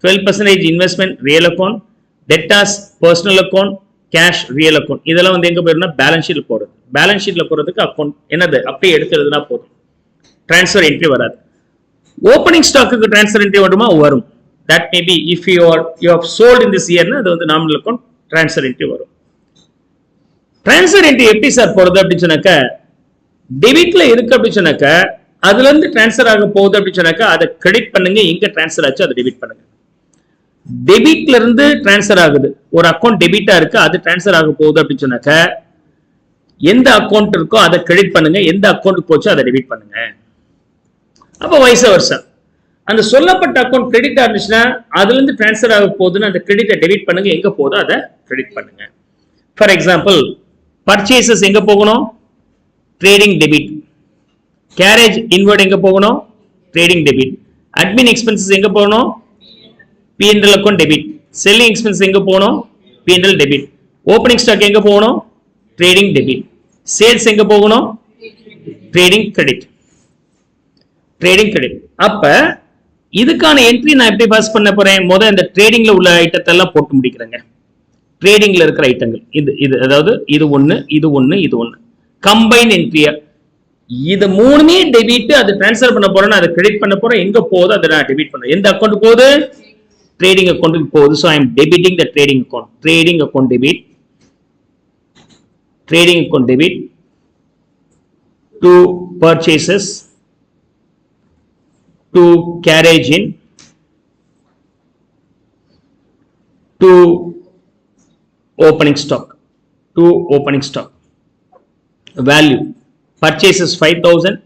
12% investment real account, debtors personal account, cash real account. இதெல்லாம் வந்து எங்க போயிருந்தா பேலன்ஸ் ஷீட்ல போறது. பேலன்ஸ் ஷீட்ல போறதுக்கு அக்கௌண்ட் என்னது அப்படியே எடுத்து எழுதுனா போதும். ட்ரான்ஸ்ஃபர் என்ட்ரி வராது. ஓப்பனிங் ஸ்டாக்குக்கு ட்ரான்ஸ்ஃபர் என்ட்ரி வருமா? வரும். That may be if you have sold in this இயர்னா அது வந்து நாமினல் அக்கௌண்ட் ட்ரான்ஸ்ஃபர் என்ட்ரி வரும். ட்ரான்ஸ்ஃபர் என்ட்ரி எப்படி சார் போறது அப்படின்னு சொன்னாக்க, டெபிட்ல இருக்கு அப்படின்னு சொன்னாக்க அதுல இருந்து ட்ரான்ஸ்ஃபர் ஆக போகுது அப்படின்னு சொன்னாக்க அதை கிரெடிட் பண்ணுங்க, எங்க ட்ரான்ஸ்ஃபர் ஆச்சு அதை டெபிட் பண்ணுங்க. டெபிட்ல இருந்து ட்ரான்ஸ்ஃபர் ஆகுது, ஒரு அக்கௌண்ட் டெபிட்டா இருக்கு அது ட்ரான்ஸ்ஃபர் ஆக போகுது அப்படின்னு சொன்னாக்க எந்த அக்கௌண்ட் இருக்கோ அதை கிரெடிட் பண்ணுங்க, எந்த அக்கௌண்ட் போச்சோ அதை டெபிட் பண்ணுங்க. அப்ப வைஸ் வர்சா அந்த சொல்லப்பட்ட அக்கௌண்ட் கிரெடிட் இருந்துச்சுன்னா அதுல இருந்து ட்ரான்ஸ்ஃபர் ஆக போகுதுன்னு அந்த கிரெடிட்டை டெபிட் பண்ணுங்க, எங்க போதோ அதை கிரெடிட் பண்ணுங்க. ஃபார் எக்ஸாம்பிள் பர்ச்சேசஸ் எங்க போகணும்? Trading debit. கேரேஜ் இன்வர்ட் எங்க போகணும்? Trading debit. அட்மின் எக்ஸ்பென்சஸ் எங்க போகணும்? P&L account debit. Selling expenses எங்க போகணும்? P&L debit. ஓப்பனிங் ஸ்டாக் எங்க போகணும்? Trading debit. சேல்ஸ் எங்க போகணும்? Trading credit. Trading credit. அப்ப இதுக்கான என்ட்ரி நான் எப்படி பாஸ் பண்ண போறேன்? முதல்ல இந்த ட்ரேடிங்ல உள்ள ஐட்டத்தை எல்லாம் போட்டு முடிக்கிறேங்க. ட்ரேடிங்ல இருக்கிற ஐட்டங்கள் இது அதாவது இது ஒன்னு, இது ஒன்னு, இது ஒன்னு கம்பைன் என்ட்ரியா. இது மூணுமே டெபிட், அது ட்ரான்ஸ்ஃபர் பண்ண போறேன், அதை கிரெடிட் பண்ண போறேன், எங்க போகுது அதை நான் டெபிட் பண்ணேன். எந்த அக்கௌண்ட் போகுது? ட்ரேடிங் அக்கௌண்ட்டுக்கு போகுது. So I am debiting the trading account. Trading account debit, trading account debit to purchases, to carriage in, to opening stock, to opening stock. Value purchases 5,000,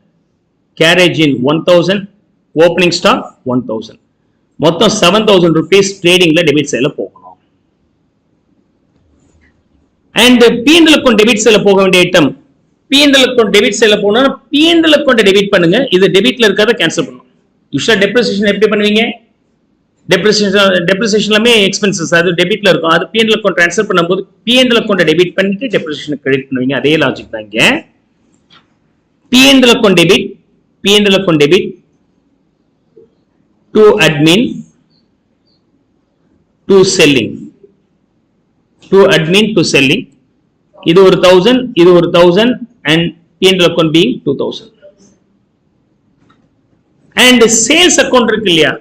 carriage in 1,000, opening stock 1,000. மொத்தம் 7,000 rupees ட்ரேடிங்ல debit சைடுல போகணும். And P&L account debit சைடுல போக வேண்டிய item P&L account debit சைடுல போனா P&L account debit பண்ணுங்க, இது டெபிட்ல இருக்கறத கேன்சல் பண்ணனும். யூஷுவலா டெப்ரிசியேஷன் எப்படி பண்ணுவீங்க? டெப்ரிசியேஷன்லமே எக்ஸ்பென்சஸ் அது டெபிட்ல இருக்கும், அது P&L அக்கௌண்ட் ட்ரான்ஸ்ஃபர் பண்ணும்போது P&L அக்கௌண்ட டெபிட் பண்ணிட்டு டெப்ரிசியேஷன் கிரெடிட் பண்ணுவீங்க. அதே லாஜிக் தான் இங்க. P&L account debit, P&L account debit to admin, to selling, to admin to selling. இது ஒரு 1,000, இது ஒரு 1,000 and P&L account being 2,000. and sales account இருக்கு இல்லையா,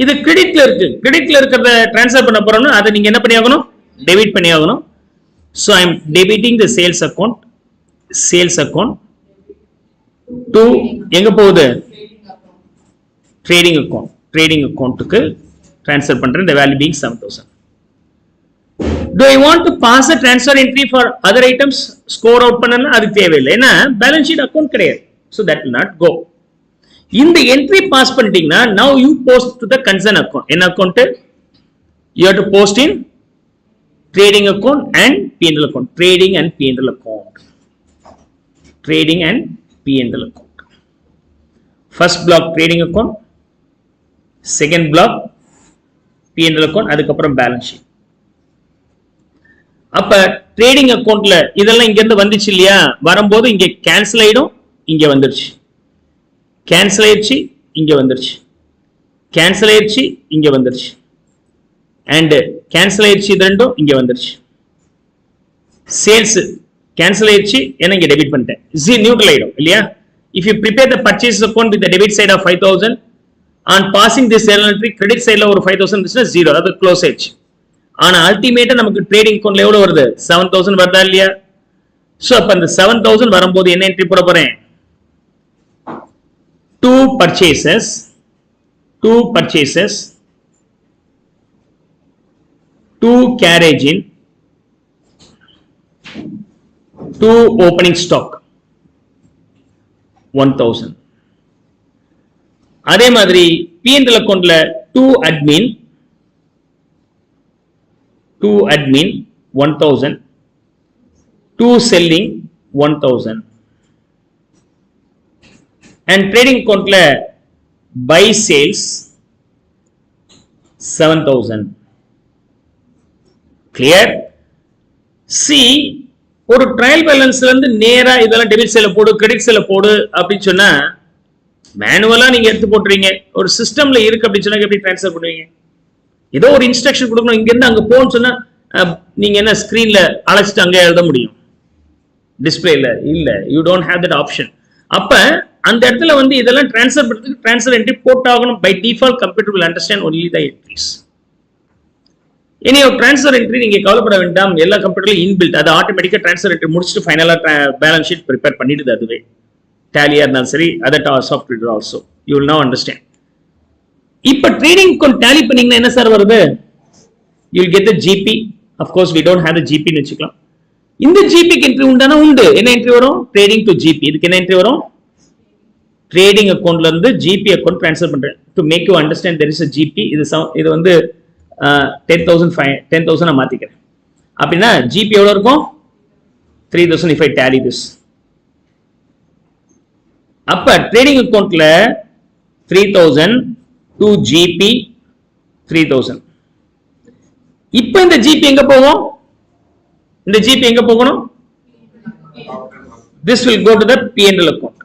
இது கிரெடிட்ல இருக்கு. கிரெடிட்ல இருக்கிறத ட்ரான்ஸ்ஃபர் பண்ண போறோம்னா அதை நீங்க என்ன பண்ணி ஆகணும்? டெபிட் பண்ணி ஆகணும். so I am debiting the sales account to எங்க போகுது? Trading account. ட்ரேடிங் அக்கௌண்ட்டுக்கு ட்ரான்ஸ்ஃபர் பண்றேன். the value being 7,000. do I want to pass a transfer entry for other items? score out பண்ணனா அது தேவையில்லை, ஏன்னா பேலன்ஸ் ஷீட் அக்கௌண்ட் கிடையாது. so that will not go. இந்த என்ட்ரி பாஸ் பண்ணிட்டீங்கன்னா now you post to the concern account. என்ன account? you have to post in trading account and P&L account. trading and P&L account. trading and P&L account. first block trading account, second block P&L account, அதுக்கப்புறம் balance sheet. அப்ப trading அக்கௌண்ட்ல இதெல்லாம் இங்க இருந்து வந்துச்சு இல்லையா, வரும்போது இங்க கேன்சல் ஆயிடும், இங்க வந்துருச்சு. கேன்சல் ஆயிடுச்சு, இங்க வந்துருச்சு. கேன்சல் ஆயிடுச்சு, இங்க வந்துருச்சு. அண்ட் கேன்சல் ஆயிடுச்சு, இது ரெண்டும் இங்க வந்துருச்சு. சேல்ஸ் கேன்சல் ஆயிடுச்சு, ஏன்னா இங்க டெபிட் பண்ணிட்டேன். நியூட்ரல் ஆயிடும் இல்லையா. if you prepare the purchase account with the debit side of 5,000, on passing this journal entry, credit side la ஒரு 5,000 இருந்துச்சுன்னா 0, அது க்ளோஸ் ஆயிடுச்சு. ஆனா அல்டிமேட்டா நமக்கு ட்ரேடிங் அக்கவுண்ட்ல எவ்வளவு வருது? 7,000 வருதா இல்லையா? சோ அப்ப அந்த 7,000 வரும்போது என்ன என்ட்ரி போட போறேன்? 2 purchases, 2 carriage in, 2 opening stock, 1,000. அதே மாதிரி P&L அக்கவுண்ட்ல 2 admin, 1,000, 2 selling, 1,000. And trading accountல buy sales 7,000. clear? See, ஒரு ட்ரையல் பேலன்ஸ்ல இருந்து நேரா இதெல்லாம் டெபிட் சைடுல போடு, கிரெடிட் சைடுல போடு அப்படின்னு சொன்னா மேனுவலா நீங்க எடுத்து போட்டுறீங்க. ஒரு சிஸ்டம்ல இருக்கு அப்படின்னு சொன்னா எப்படி ட்ரான்ஸ்ஃபர் பண்ணுவீங்க? ஏதோ ஒரு இன்ஸ்ட்ரக்ஷன் கொடுக்கணும், இங்க இருந்து அங்க போன்னு சொன்னா நீங்க என்ன ஸ்கிரீன்ல அழைச்சிட்டு அங்கே எழுத முடியும்? டிஸ்பிளேல இல்ல, you don't have that option. அப்ப அந்த இடத்துல வந்து இதெல்லாம் ட்ரான்ஸ்ஃபர் பண்றதுக்கு ட்ரான்ஸ்ஃபர் என்ட்ரி போட்டாகணும். By default computer will understand only the entries. இனி ஒரு ட்ரான்ஸ்ஃபர் என்ட்ரி நீங்க கவலைப்பட வேண்டாம், எல்லா கம்ப்யூட்டர்லயும் இன்பில்ட், அது ஆட்டோமேட்டிக்கா ட்ரான்ஸ்ஃபர் என்ட்ரி முடிச்சுட்டு ஃபைனலா பேலன்ஸ் ஷீட் ப்ரிப்பேர் பண்ணிடுது அதுவே. டேலியா இருந்தாலும் சரி, other software also, you will now understand. இப்ப ட்ரேடிங் அக்கவுண்ட் டேலி பண்ணீங்கன்னா என்ன சார் வருது? You will get the GP. Of course we don't have the GP ன்னு வெச்சுக்கலாம். இந்த ஜிபிக்கு என்ட்ரி உண்டானா உண்டு. என்ன என்ட்ரி வரும்? Trading to GP. இதுக்கு என்ன என்ட்ரி வரும்? ட்ரேடிங் அக்கவுண்ட்ல இருந்து ஜிபி அக்கவுண்ட் ட்ரான்ஸ்ஃபர் பண்றேன். To make you understand there is a GP. இது வந்து 10,000 மாத்திக்கிறேன். அப்படின்னா ஜிபி எவ்வளவு இருக்கும்? 3,000 if I tally this. அப்ப ட்ரேடிங் அக்கவுண்ட்ல 3,000 to GP 3,000. இப்ப இந்த ஜிபி எங்க போகும்? இந்த ஜிபி எங்க போகணும்? This will go to the P&L account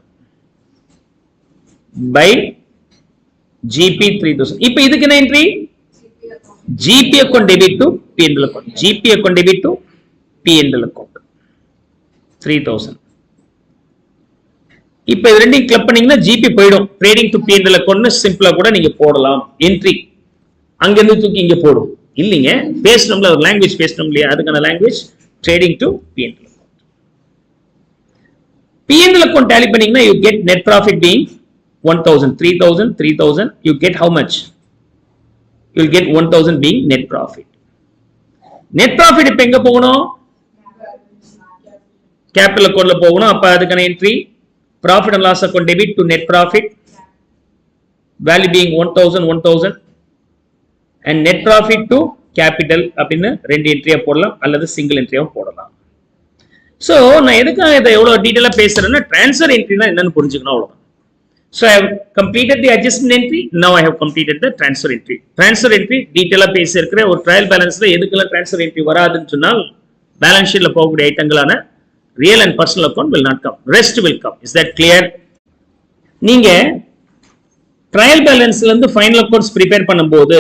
by GP 3,000. இப்ப இதுக்கு என்ன entry? GP account debit to P&L account. GP account debit to P&L account 3,000. இப்ப இது ரெண்டையும் கிளப் பண்ணீங்கன்னா ஜிபி போயிடும். ட்ரேடிங் டு P&L account சிம்பிளா கூட நீங்க போடலாம். என்ட்ரி அங்க இருந்து தூக்கி இங்க போடும் இல்லைங்க. பேசணும்ல, ஒரு லாங்குவேஜ் பேசணும் இல்லையா? அதுக்கான language trading to P&L account. P&L account tally பண்ணீங்கன்னா you get net profit being 1,000, 3,000, 3,000. You get how much? You will get 1,000 being net profit. Net profit இப்ப எங்க போகணும்? கேபிட்டல் அக்கவுண்ட்ல போகணும். அப்ப அதுக்கான entry profit and loss account debit to net profit, value being 1,000, 1,000, and net profit to capital அப்படின்னு ரெண்டு என்ட்ரியா போடலாம், அல்லது சிங்கிள் என்ட்ரியாவும் போடலாம். சோ நான் எதுக்காக இதை எவ்வளவு டீடைலா பேசுறேன்னா ட்ரான்ஸ்ஃபர் என்ட்ரினா என்னன்னு புரிஞ்சுக்கணும், அவ்வளவுதான். So I have completed the adjustment entry. Now I have completed the transfer entry. Transfer entry டீடைலா பேசியிருக்கிற ஒரு ட்ரையல் பேலன்ஸ்ல எதுக்கெல்லாம் transfer entry வராதுன்னு சொன்னால் பேலன்ஸ் ஷீட்ல போகக்கூடிய ஐட்டங்களான real and personal account will not come. Rest will come. Is that clear? நீங்க trial பேலன்ஸ்ல இருந்து final accounts prepare பண்ணும்போது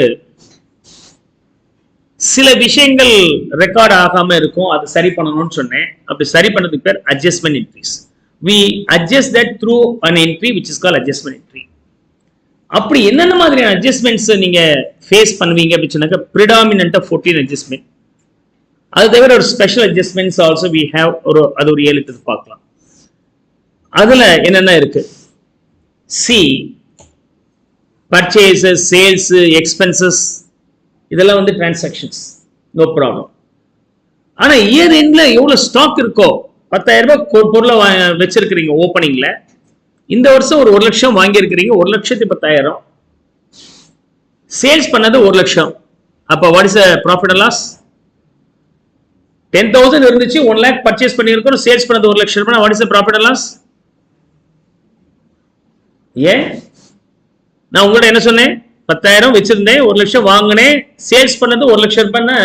சில விஷயங்கள் ரெக்கார்ட் ஆகாம இருக்கும், அது சரி பண்ணணும்னு சொன்னேன். அப்படி சரி பண்ணதுக்கு பேர் adjustment entries. We adjust that through an entry which is called adjustment entry. அப்படி என்னென்ன மாதிரியான அட்ஜஸ்ட்மெண்ட்ஸ் நீங்க ஃபேஸ் பண்ணுவீங்க அப்படின்னு சொன்னாக்க predominant 14 adjustment. அது தவிர ஒரு special adjustments also we have, அது ஒரு 7 எடுத்து பார்க்கலாம். அதுல என்னென்ன இருக்கு? C, purchases, sales, expenses, இதெல்லாம் வந்து டிரான்சாக்ஷன்ஸ், நோ ப்ராப்ளம். ஆனா இயர் எண்ட்ல எவ்வளவு ஸ்டாக் இருக்கோ, 10,000 ரூபாய் பொருளை வச்சிருக்கிறீங்க ஓப்பனிங்ல, இந்த வருஷம் ஒரு 1 லட்சம் வாங்கி இருக்கிறீங்க, 1,10,000 சேல்ஸ் பண்ணது 1 லட்சம். அப்ப what is profit and loss? 10,000 இருந்துச்சு, 1 lakh பர்ச்சேஸ் பண்ணியிருக்கோம், சேல்ஸ் பண்ணது 1 லட்சம் ரூபாய். What is profit and loss? ஏன் நான் உங்கள்ட்ட என்ன சொன்னேன்? 10,000 வச்சிருந்தேன், 1 லட்சம் வாங்கினேன், சேல்ஸ் பண்ணது 1 லட்சம் ரூபாய்னா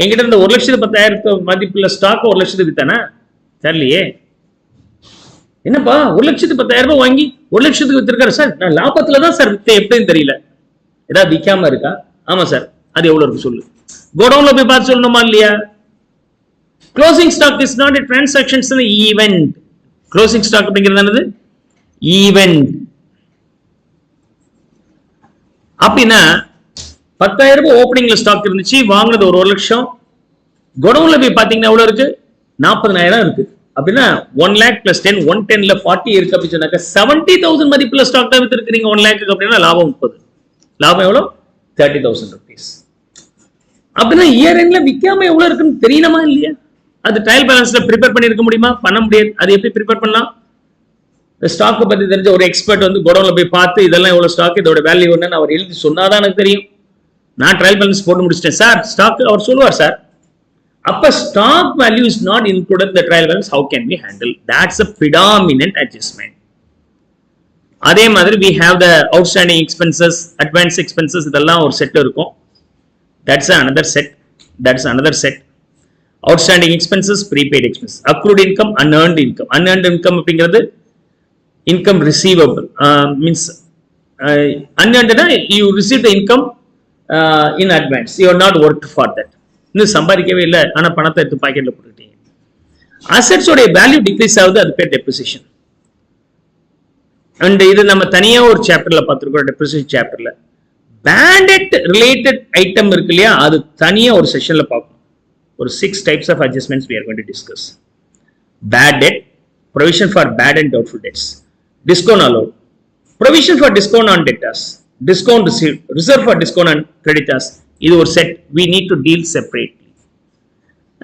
என்கிட்ட இருந்த 1,10,000 மதிப்புள்ள ஸ்டாக் 1 லட்சத்துக்கு வித்தானா? தெரியலையே. என்னப்பா 1,10,000 ரூபாய் வாங்கி 1 லட்சத்துக்கு வித்திருக்காரு சார், நான் லாபத்துல தான் சார் வித்தேன், எப்படின்னு தெரியல. ஏதாவது விற்காம இருக்கா? ஆமா சார். அது எவ்வளவு இருக்கு சொல்லு. கோடவுன்ல போய் பார்த்து சொல்லணுமா இல்லையா? Closing stock is not a transaction, event. Closing stock அப்படிங்கிறது என்னது? ஈவென்ட். அப்படின்னா 10,000 ரூபாய் ஓப்பனிங்ல ஸ்டாக் இருந்துச்சு, வாங்கினது 1 லட்சம், குடவுன்ல போய் பாத்தீங்கன்னா எவ்வளவு இருக்கு? 40,000 இருக்கு. அப்படின்னா 1 lakh plus 10, 110ல 40 இருக்கு அப்படின்னு சொன்னாக்க 70,000 மதிப்புல ஸ்டாக் தான் வித்துருக்கீங்க 1 lakh அப்படின்னா லாபம் 30. லாபம் எவ்வளவு? 30,000 rupees. அப்படின்னா இயர் எண்ட்ல விற்காம எவ்வளவு இருக்குன்னு தெரியணுமா இல்லையா? அது ட்ரையல் பேலன்ஸ்ல ப்ரிப்பேர் பண்ணிருக்க முடியுமா? பண்ண முடியாது. அது எப்படி ப்ரிப்பேர் பண்ணலாம்? ஸ்டாக் பத்தி தெரிஞ்ச ஒரு எக்ஸ்பர்ட் வந்து குடோன்ல போய் பார்த்து இதெல்லாம் எவ்வளவு ஸ்டாக், இதோட வேல்யூ என்னன்னு அவர் எழுதி சொன்னாதான் எனக்கு தெரியும். நான் ட்ரையல் பேலன்ஸ் போட்டு முடிச்சிட்டேன் சார், ஸ்டாக் அவர் சொல்லுவார் சார். அப்ப stock value is not included the trial balance. How can we handle? That's a predominant adjustment. அதே மாதிரி we have the outstanding expenses, advance expenses, இதெல்லாம் ஒரு செட் இருக்கும். That's another set. That's another set. Outstanding expenses, prepaid expenses, accrued income, unearned income. Unearned income அப்படிங்கிறது income receivable. Means unearned you receive the income in advance. You are not worked for that. இன்னும் சம்பாதிக்கவே இல்லை, ஆனா பணத்தை எடுத்து பாக்கெட்ல போட்டுட்டீங்க. அசெட்ஸோட value degrees ஆகுது, அது பேர் டெப்ரிசியேஷன். அண்ட் இது நம்ம தனியா ஒரு சாப்டர்ல பார்த்திருக்கோம், டெப்ரிசியேஷன் சாப்டர்ல. பேட் டெட் ரிலேட்டட் ஐட்டம் இருக்கு இல்லையா, அது தனியா ஒரு செஷன்ல பார்க்கணும். ஒரு 6 types of adjustments we are going to discuss. Bad debt, provision for bad and doubtful debts, discount allowed, provision for discount on debtors, discount received, reserve for discount on creditors. இது ஒரு set, we need to deal separately.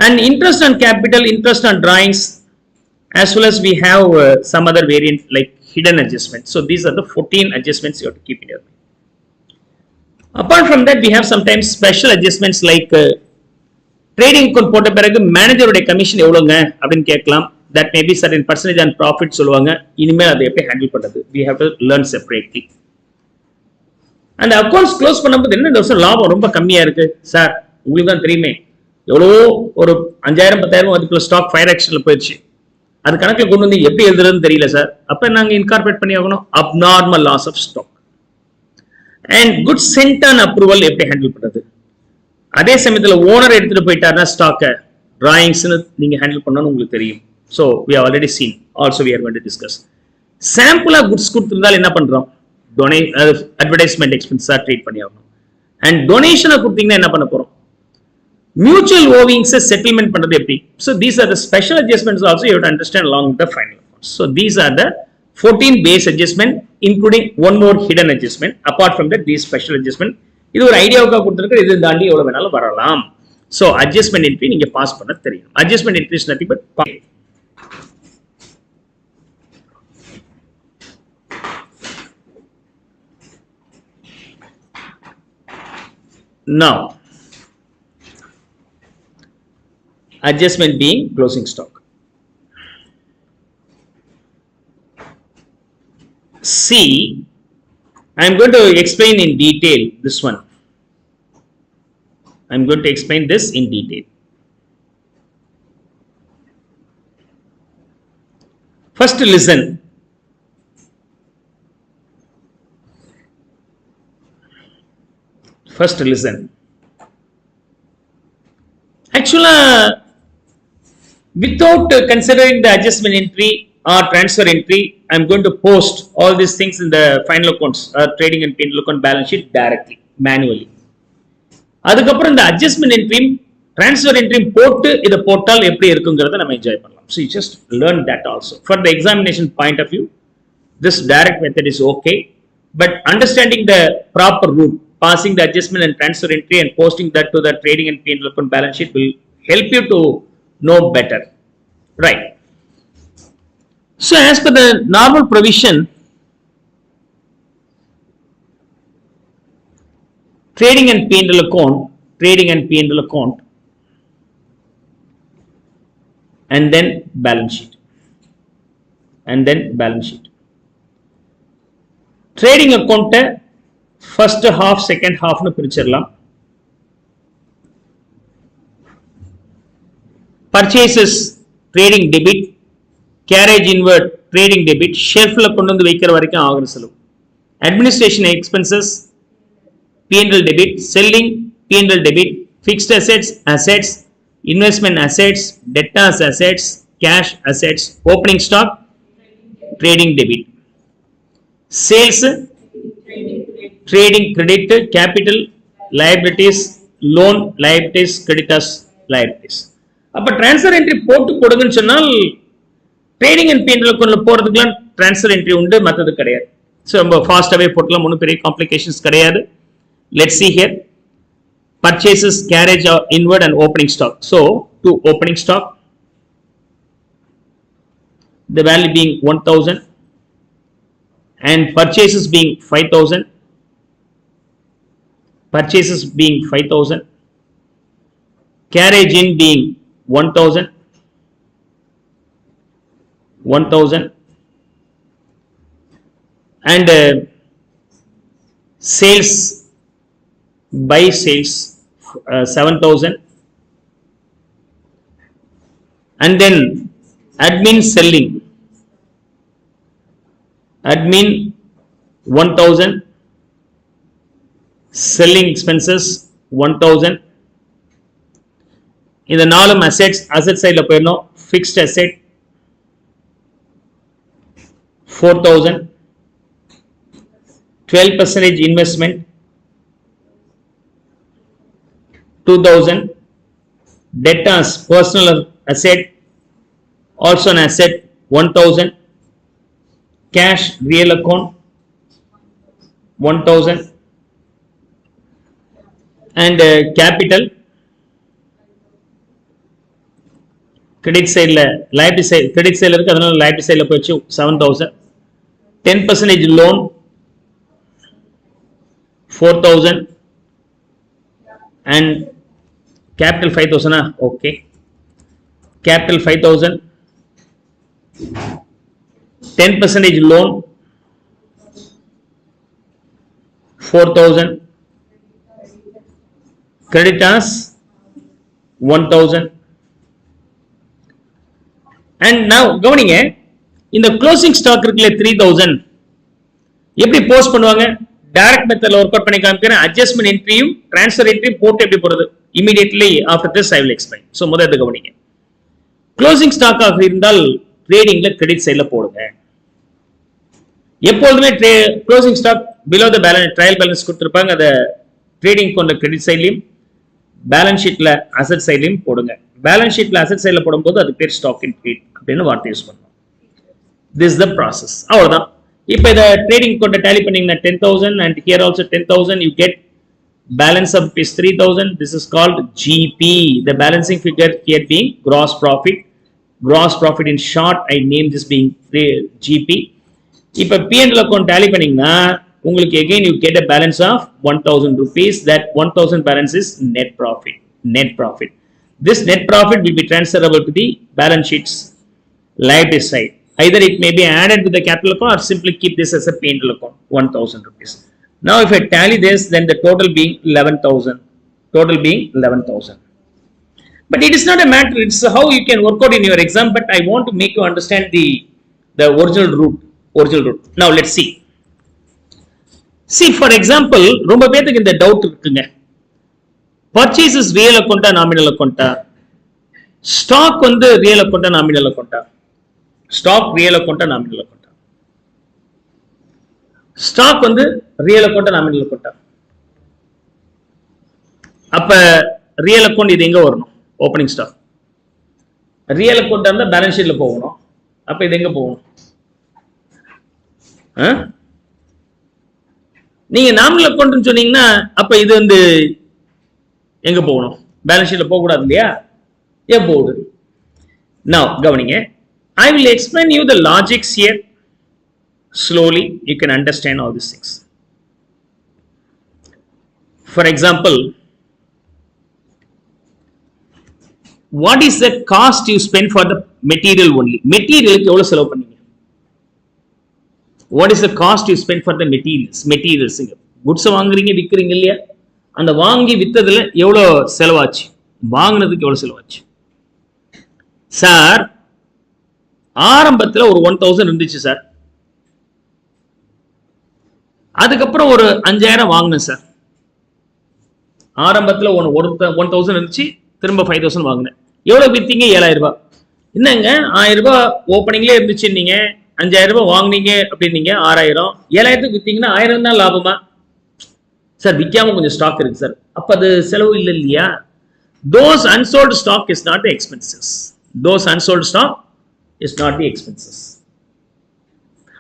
And interest on capital, interest on drawings, as well as we have some other variant like hidden adjustments. So these are the 14 adjustments you have to keep in your mind. Apart from that, we have sometimes special adjustments like trading account போட்ட பிறகு மேனேஜருடைய commission எவ்வளவுங்க அப்படின்னு கேட்கலாம். That may be certain percentage on profit சொல்லுவாங்க. இனிமேல் அதை எப்படி handle பண்றது? We have to learn separately. அந்த அக்கௌண்ட்ஸ் க்ளோஸ் பண்ணும்போது என்ன, இந்த வருஷம் லாபம் ரொம்ப கம்மியா இருக்கு சார், உங்களுக்கு தான் தெரியுமே, எவ்வளவோ ஒரு 5,000 10,000 மதிப்புல ஸ்டாக் ஃபயர் ஆக்ஷன்ல போயிடுச்சு, அது கணக்கில் கொண்டு வந்து எப்படி எழுதுறதுன்னு தெரியல சார். அப்ப நாங்க இன்கார்பரேட் பண்ணி ஆகணும் abnormal loss of stock. And good sent on approval எப்படி ஹேண்டில் பண்றது? அதே சமயத்தில் ஓனர் எடுத்துட்டு போயிட்டாருன்னா ஸ்டாக்கை டிராயிங்ஸ் நீங்க ஹேண்டில் பண்ணணும்னு உங்களுக்கு தெரியும். So we have already seen, also we are going to discuss. சாம்பிளா குட்ஸ் கொடுத்திருந்தால் என்ன பண்றோம்? அட்வர்டைஸ்மெண்ட் எக்ஸ்பென்ஸா ட்ரீட் பண்ணி ஆகணும். அண்ட் டொனேஷனை கொடுத்தீங்கன்னா என்ன பண்ண போறோம்? மியூச்சுவல் ஓவிங்ஸ் செட்டில்மெண்ட் பண்றது எப்படி? So these are the special adjustments also you have to understand along with the final accounts. So these are the 14 base adjustment, including one more hidden adjustment. Apart from that, these special adjustment, இது ஒரு ஐடியாவுக்காக கொடுத்திருக்கு, இது தாண்டி எவ்வளவு வேணாலும் வரலாம். So adjustment entry நீங்க pass பண்ண தெரியும். Adjustment entry is nothing but now adjustment being closing stock. See, I am going to explain in detail this one. I am going to explain this in detail. First listen. First listen. Actually, without considering the adjustment entry or transfer entry, I am going to post all these things in the final accounts, trading and P&L account balance sheet directly, manually. அதுக்கப்புறம் இந்த adjustment என்ட்ரியும் transfer என்ட்ரியும் போட்டு இதை போட்டால் எப்படி இருக்குங்கிறத நம்ம enjoy பண்ணலாம். So you just learn that also. For the examination point of view, this direct method is okay, but understanding the proper route, passing the adjustment and transfer entry and posting that to the trading and P&L account balance sheet will help you to know better, right? So as per the normal provision, trading and P&L account, and then balance sheet, trading account first half, second half nu pirichiralam. Purchases trading debit, carriage inward trading debit, shelf la kondu vandu veikira varaikum aagura selu. Administration expenses P&L debit, selling P&L debit, fixed assets, investment assets, debtors assets, cash assets, opening stock, trading debit. Sales, trading credit, capital, liabilities, loan, liabilities, creditors, liabilities. அப்ப transfer entry போட்டு கொடுங்கன்னு சொன்னால் trading and P&L அக்கவுண்ட்ல போறதுக்குலாம் transfer entry உண்டு, மத்தது கிடையாது. So நம்ம ஃபாஸ்டாவே போட்டலாம், ஒன்றும் பெரிய காம்ப்ளிகேஷன்ஸ் கிடையாது. Let's see here. Purchases, carriage or inward and opening stock. So to opening stock, the value being 1000 and purchases being 5000. Purchases being 5000. Carriage in being 1000. 1000 and sales by sales 7000 and then admin selling 1000 selling expenses 1000. இந்த நாலும் asset side ல போயிரணும். Fixed asset 4000, 12% investment 2000, debtors personal asset also an asset 1000, cash real account 1000 and capital credit side la liability side credit side la irukku adanaல liability side la போச்சு 7000, 10% loan 4000 and capital 5000 okay, capital 5000, 10% loan 4000, creditors 1000 and now கவனிங்க, இந்த closing stock இருக்குல 3000 எப்படி post பண்ணுவாங்க? Direct மெத்தட்ல work out பண்ணி காமிக்கிறேன். Adjustment என்ட்ரியும் transfer என்ட்ரியும் போட்டு எப்படி போறது immediately after this I will explain. So முதல்ல கவனிங்க, க்ளோசிங் ஸ்டாக் ஆக இருந்தால் ட்ரேடிங்ல கிரெடிட் சைடுல போடுங்க. எப்பொழுதுமே closing stock below the balance trial balance கொடுத்திருப்பாங்க, அத ட்ரேடிங் கொண்ட கிரெடிட் சைட்லயும் பேலன்ஸ் ஷீட்ல அசெட் சைட்லயும் போடுங்க. பேலன்ஸ் ஷீட்ல அசெட் சைட்ல போடும்போது அது பேர் ஸ்டாக் இன் ட்ரேட் அப்படின்னு வார்த்தை யூஸ் பண்ணுவோம். This is the process. அவ்வளவுதான். இப்போ இத ட்ரேடிங் கொண்ட டேலி பண்ணீங்கன்னா 10000 and here also 10000 you get balance of rupees 3000. This is called GP. The balancing figure here being gross profit. Gross profit in short I name this being GP. இப்போ P&L account tally பண்ணீங்கன்னா உங்களுக்கு again you get a balance of 1000 rupees. That 1000 balance is net profit. Net profit. This net profit will be transferable to the balance sheets liability side. Either it may be added with the capital account or simply keep this as a P&L account 1000 rupees. Now if I tally this, then the total being 11,000. Total being 11,000. But it is not a matter, it's how you can work out in your exam, but I want to make you understand the original root. Now let's see. See for example, ரொம்ப பேருக்கு இந்த doubt இருக்குங்க. Purchases real account nominal account. Stock வந்து real account nominal account. Stock real account nominal account. Stock வந்து real account nominal account. அப்ப real account இது எங்க வரணும்? Opening stock. Real account அந்த balance sheetல போகணும். அப்ப இது எங்க போகணும்? நீங்க nominal account ன்னு சொன்னீங்கன்னா அப்ப இது வந்து எங்க போகணும்? Balance sheetல போக கூடாது இல்லையா? ஏன் போகுது? Now கவனிங்க, I will explain you the logics here. Slowly you can understand all these things. For example, what is the cost you spend for the material only? Material க்கு எவ்வளவு செலவு பண்ணீங்க? What is the cost you spend for the materials? Goods வாங்குறீங்க விக்கிறீங்க இல்லையா? அந்த வாங்கி வித்ததுல எவ்வளவு செலவாச்சு? வாங்குனதுக்கு எவ்வளவு செலவாச்சு? சார் ஆரம்பத்துல ஒரு 1000 இருந்துச்சு சார், அதுக்கப்புறம் ஒரு 5000 வாங்கினேன் சார். ஆரம்பத்துல 1000 இருந்துச்சு, திரும்ப 5000 வாங்கினேன். எவ்வளவு வித்தீங்க? 7000 ரூபாய். என்னங்க 1000 ரூபாய் ஓப்பனிங்ல இருந்துச்சு, நீங்க 5000 ரூபாய் வாங்குனீங்க அப்படின்னீங்க 6000 7000க்கு வித்தீங்கன்னா 1000 தான் லாபமா சார் விக்காம கொஞ்சம் ஸ்டாக் இருக்கு சார் அப்ப அது செலவு இல்ல இல்லையா those unsold stock is not the expenses those unsold stock is not the expenses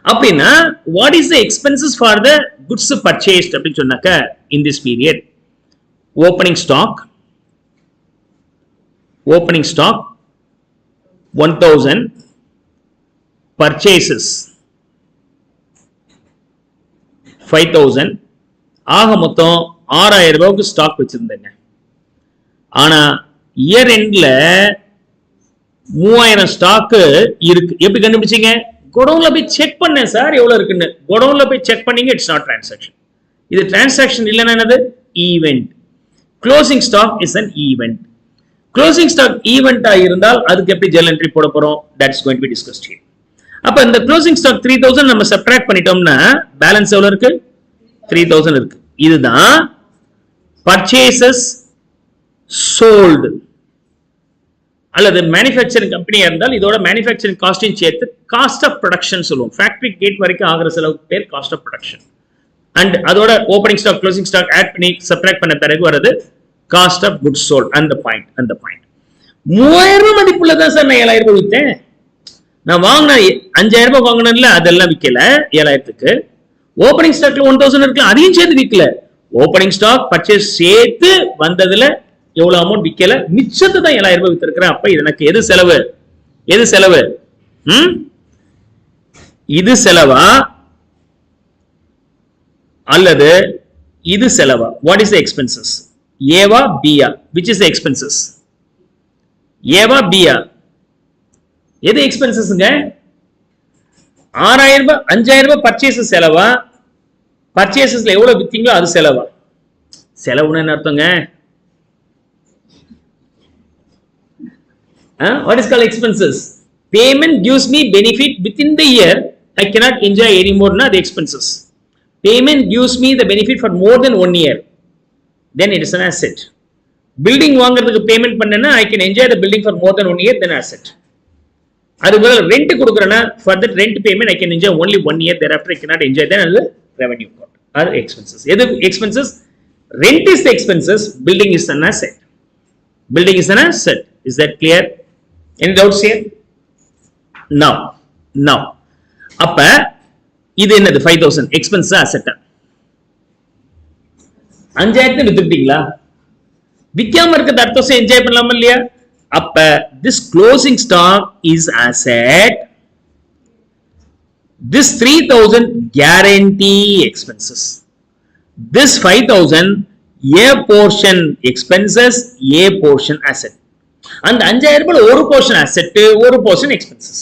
அப்படின்னா what is the expenses for the goods purchased அப்படின்னு சொன்னாக்க in this period opening stock 1000 purchases 5000 ஆக மொத்தம் 6000 ரூபாய்க்கு ஸ்டாக் வச்சிருந்தேங்க ஆனா இயர் எண்ட்ல 3000 ஸ்டாக் இருக்கு எப்படி கண்டுபிடிச்சீங்க கோடவுன்ல போய் செக் பண்ணேன் சார் எவ்வளவு இருக்குன்னு கோடவுன்ல போய் செக் பண்ணீங்க இட்ஸ் நாட் டிரான்சாக்ஷன் இது டிரான்சாக்ஷன் இல்லைன்னா என்னது event closing stock is an event closing stock ஈவென்ட்டா இருந்தால் அதுக்கு எப்படி ஜெர்னல் என்ட்ரி போட போறோம் that's going to be discussed here அப்ப இந்த க்ளோசிங் ஸ்டாக் 3000 நம்ம சப்ட்ராக்ட் பண்ணிட்டோம்னா பேலன்ஸ் எவ்வளவு இருக்கு 3000 இருக்கு இதுதான் purchases sold அல்லது மேனுஃபேக்சரிங் கம்பெனியா இருந்தால் இதோட மேனுஃபேக்சரிங் காஸ்டையும் சேர்த்து காஸ்ட் ஆஃப் ப்ரொடக்ஷன் சொல்லுவோம் ஃபேக்டரி கேட் வரைக்கும் ஆகிற செலவுக்கு பேர் காஸ்ட் ஆஃப் ப்ரொடக்ஷன் அண்ட் அதோட opening stock closing stock add பண்ணி சப்ட்ராக்ட் பண்ண பிறகு வரது காஸ்ட் ஆஃப் குட்ஸ் சோல்ட் அந்த பாயிண்ட் 3000 ரூபாய் மதிப்புள்ள தான் சார் நான் 7000 ரூபாய் வித்தேன் நான் வாங்கின 5000 ரூபாய் வாங்கினேன்ல அதெல்லாம் விற்கல 7000க்கு ஓப்பனிங் ஸ்டாக்ல 1000 இருக்குல்ல அதையும் சேர்த்து விற்கல ஓப்பனிங் ஸ்டாக் பர்ச்சேஸ் சேர்த்து வந்ததுல எவ்வளவு அமௌண்ட் விற்கல மிச்சத்தை தான் 7000 ரூபாய் வித்திருக்கிறேன் அப்ப எனக்கு எது செலவு இது செலவா அல்லது இது செலவா what is the expenses Eva Pia which is the expenses ஏவா பியா எது எக்ஸ்பென்சஸ்ங்க 6000 ரூபாய் 5000 ரூபாய் பர்ச்சேஸ் செலவா பர்ச்சேசஸ்ல எவ்வளவு வித்தீங்களோ அது செலவா செலவுன்னு என்ன அர்த்தங்க what is called expenses payment gives me benefit within the year I cannot enjoy anymore na the expenses payment gives me the benefit for more than 1 year then it is an asset building வாங்குறதுக்கு payment பண்ணேன்னா I can enjoy the building for more than 1 year then asset அதுக்கு rent கொடுக்கறேன்னா for that rent payment I can enjoy only 1 year thereafter I cannot enjoy then the revenue got are expenses எது expenses rent is the expenses building is an asset is that clear any doubts here now அப்ப இது என்னது 5000 expense asset 5000 வித்துட்டீங்களா விக்காம இருக்கிறது அடுத்த வருஷம் enjoy பண்ணலாமா இல்லையா அப்ப this closing stock is asset this 3000 guarantee expenses this 5000 a portion expenses a portion asset and 5000 ரூபாய் ஒரு portion asset ஒரு portion expenses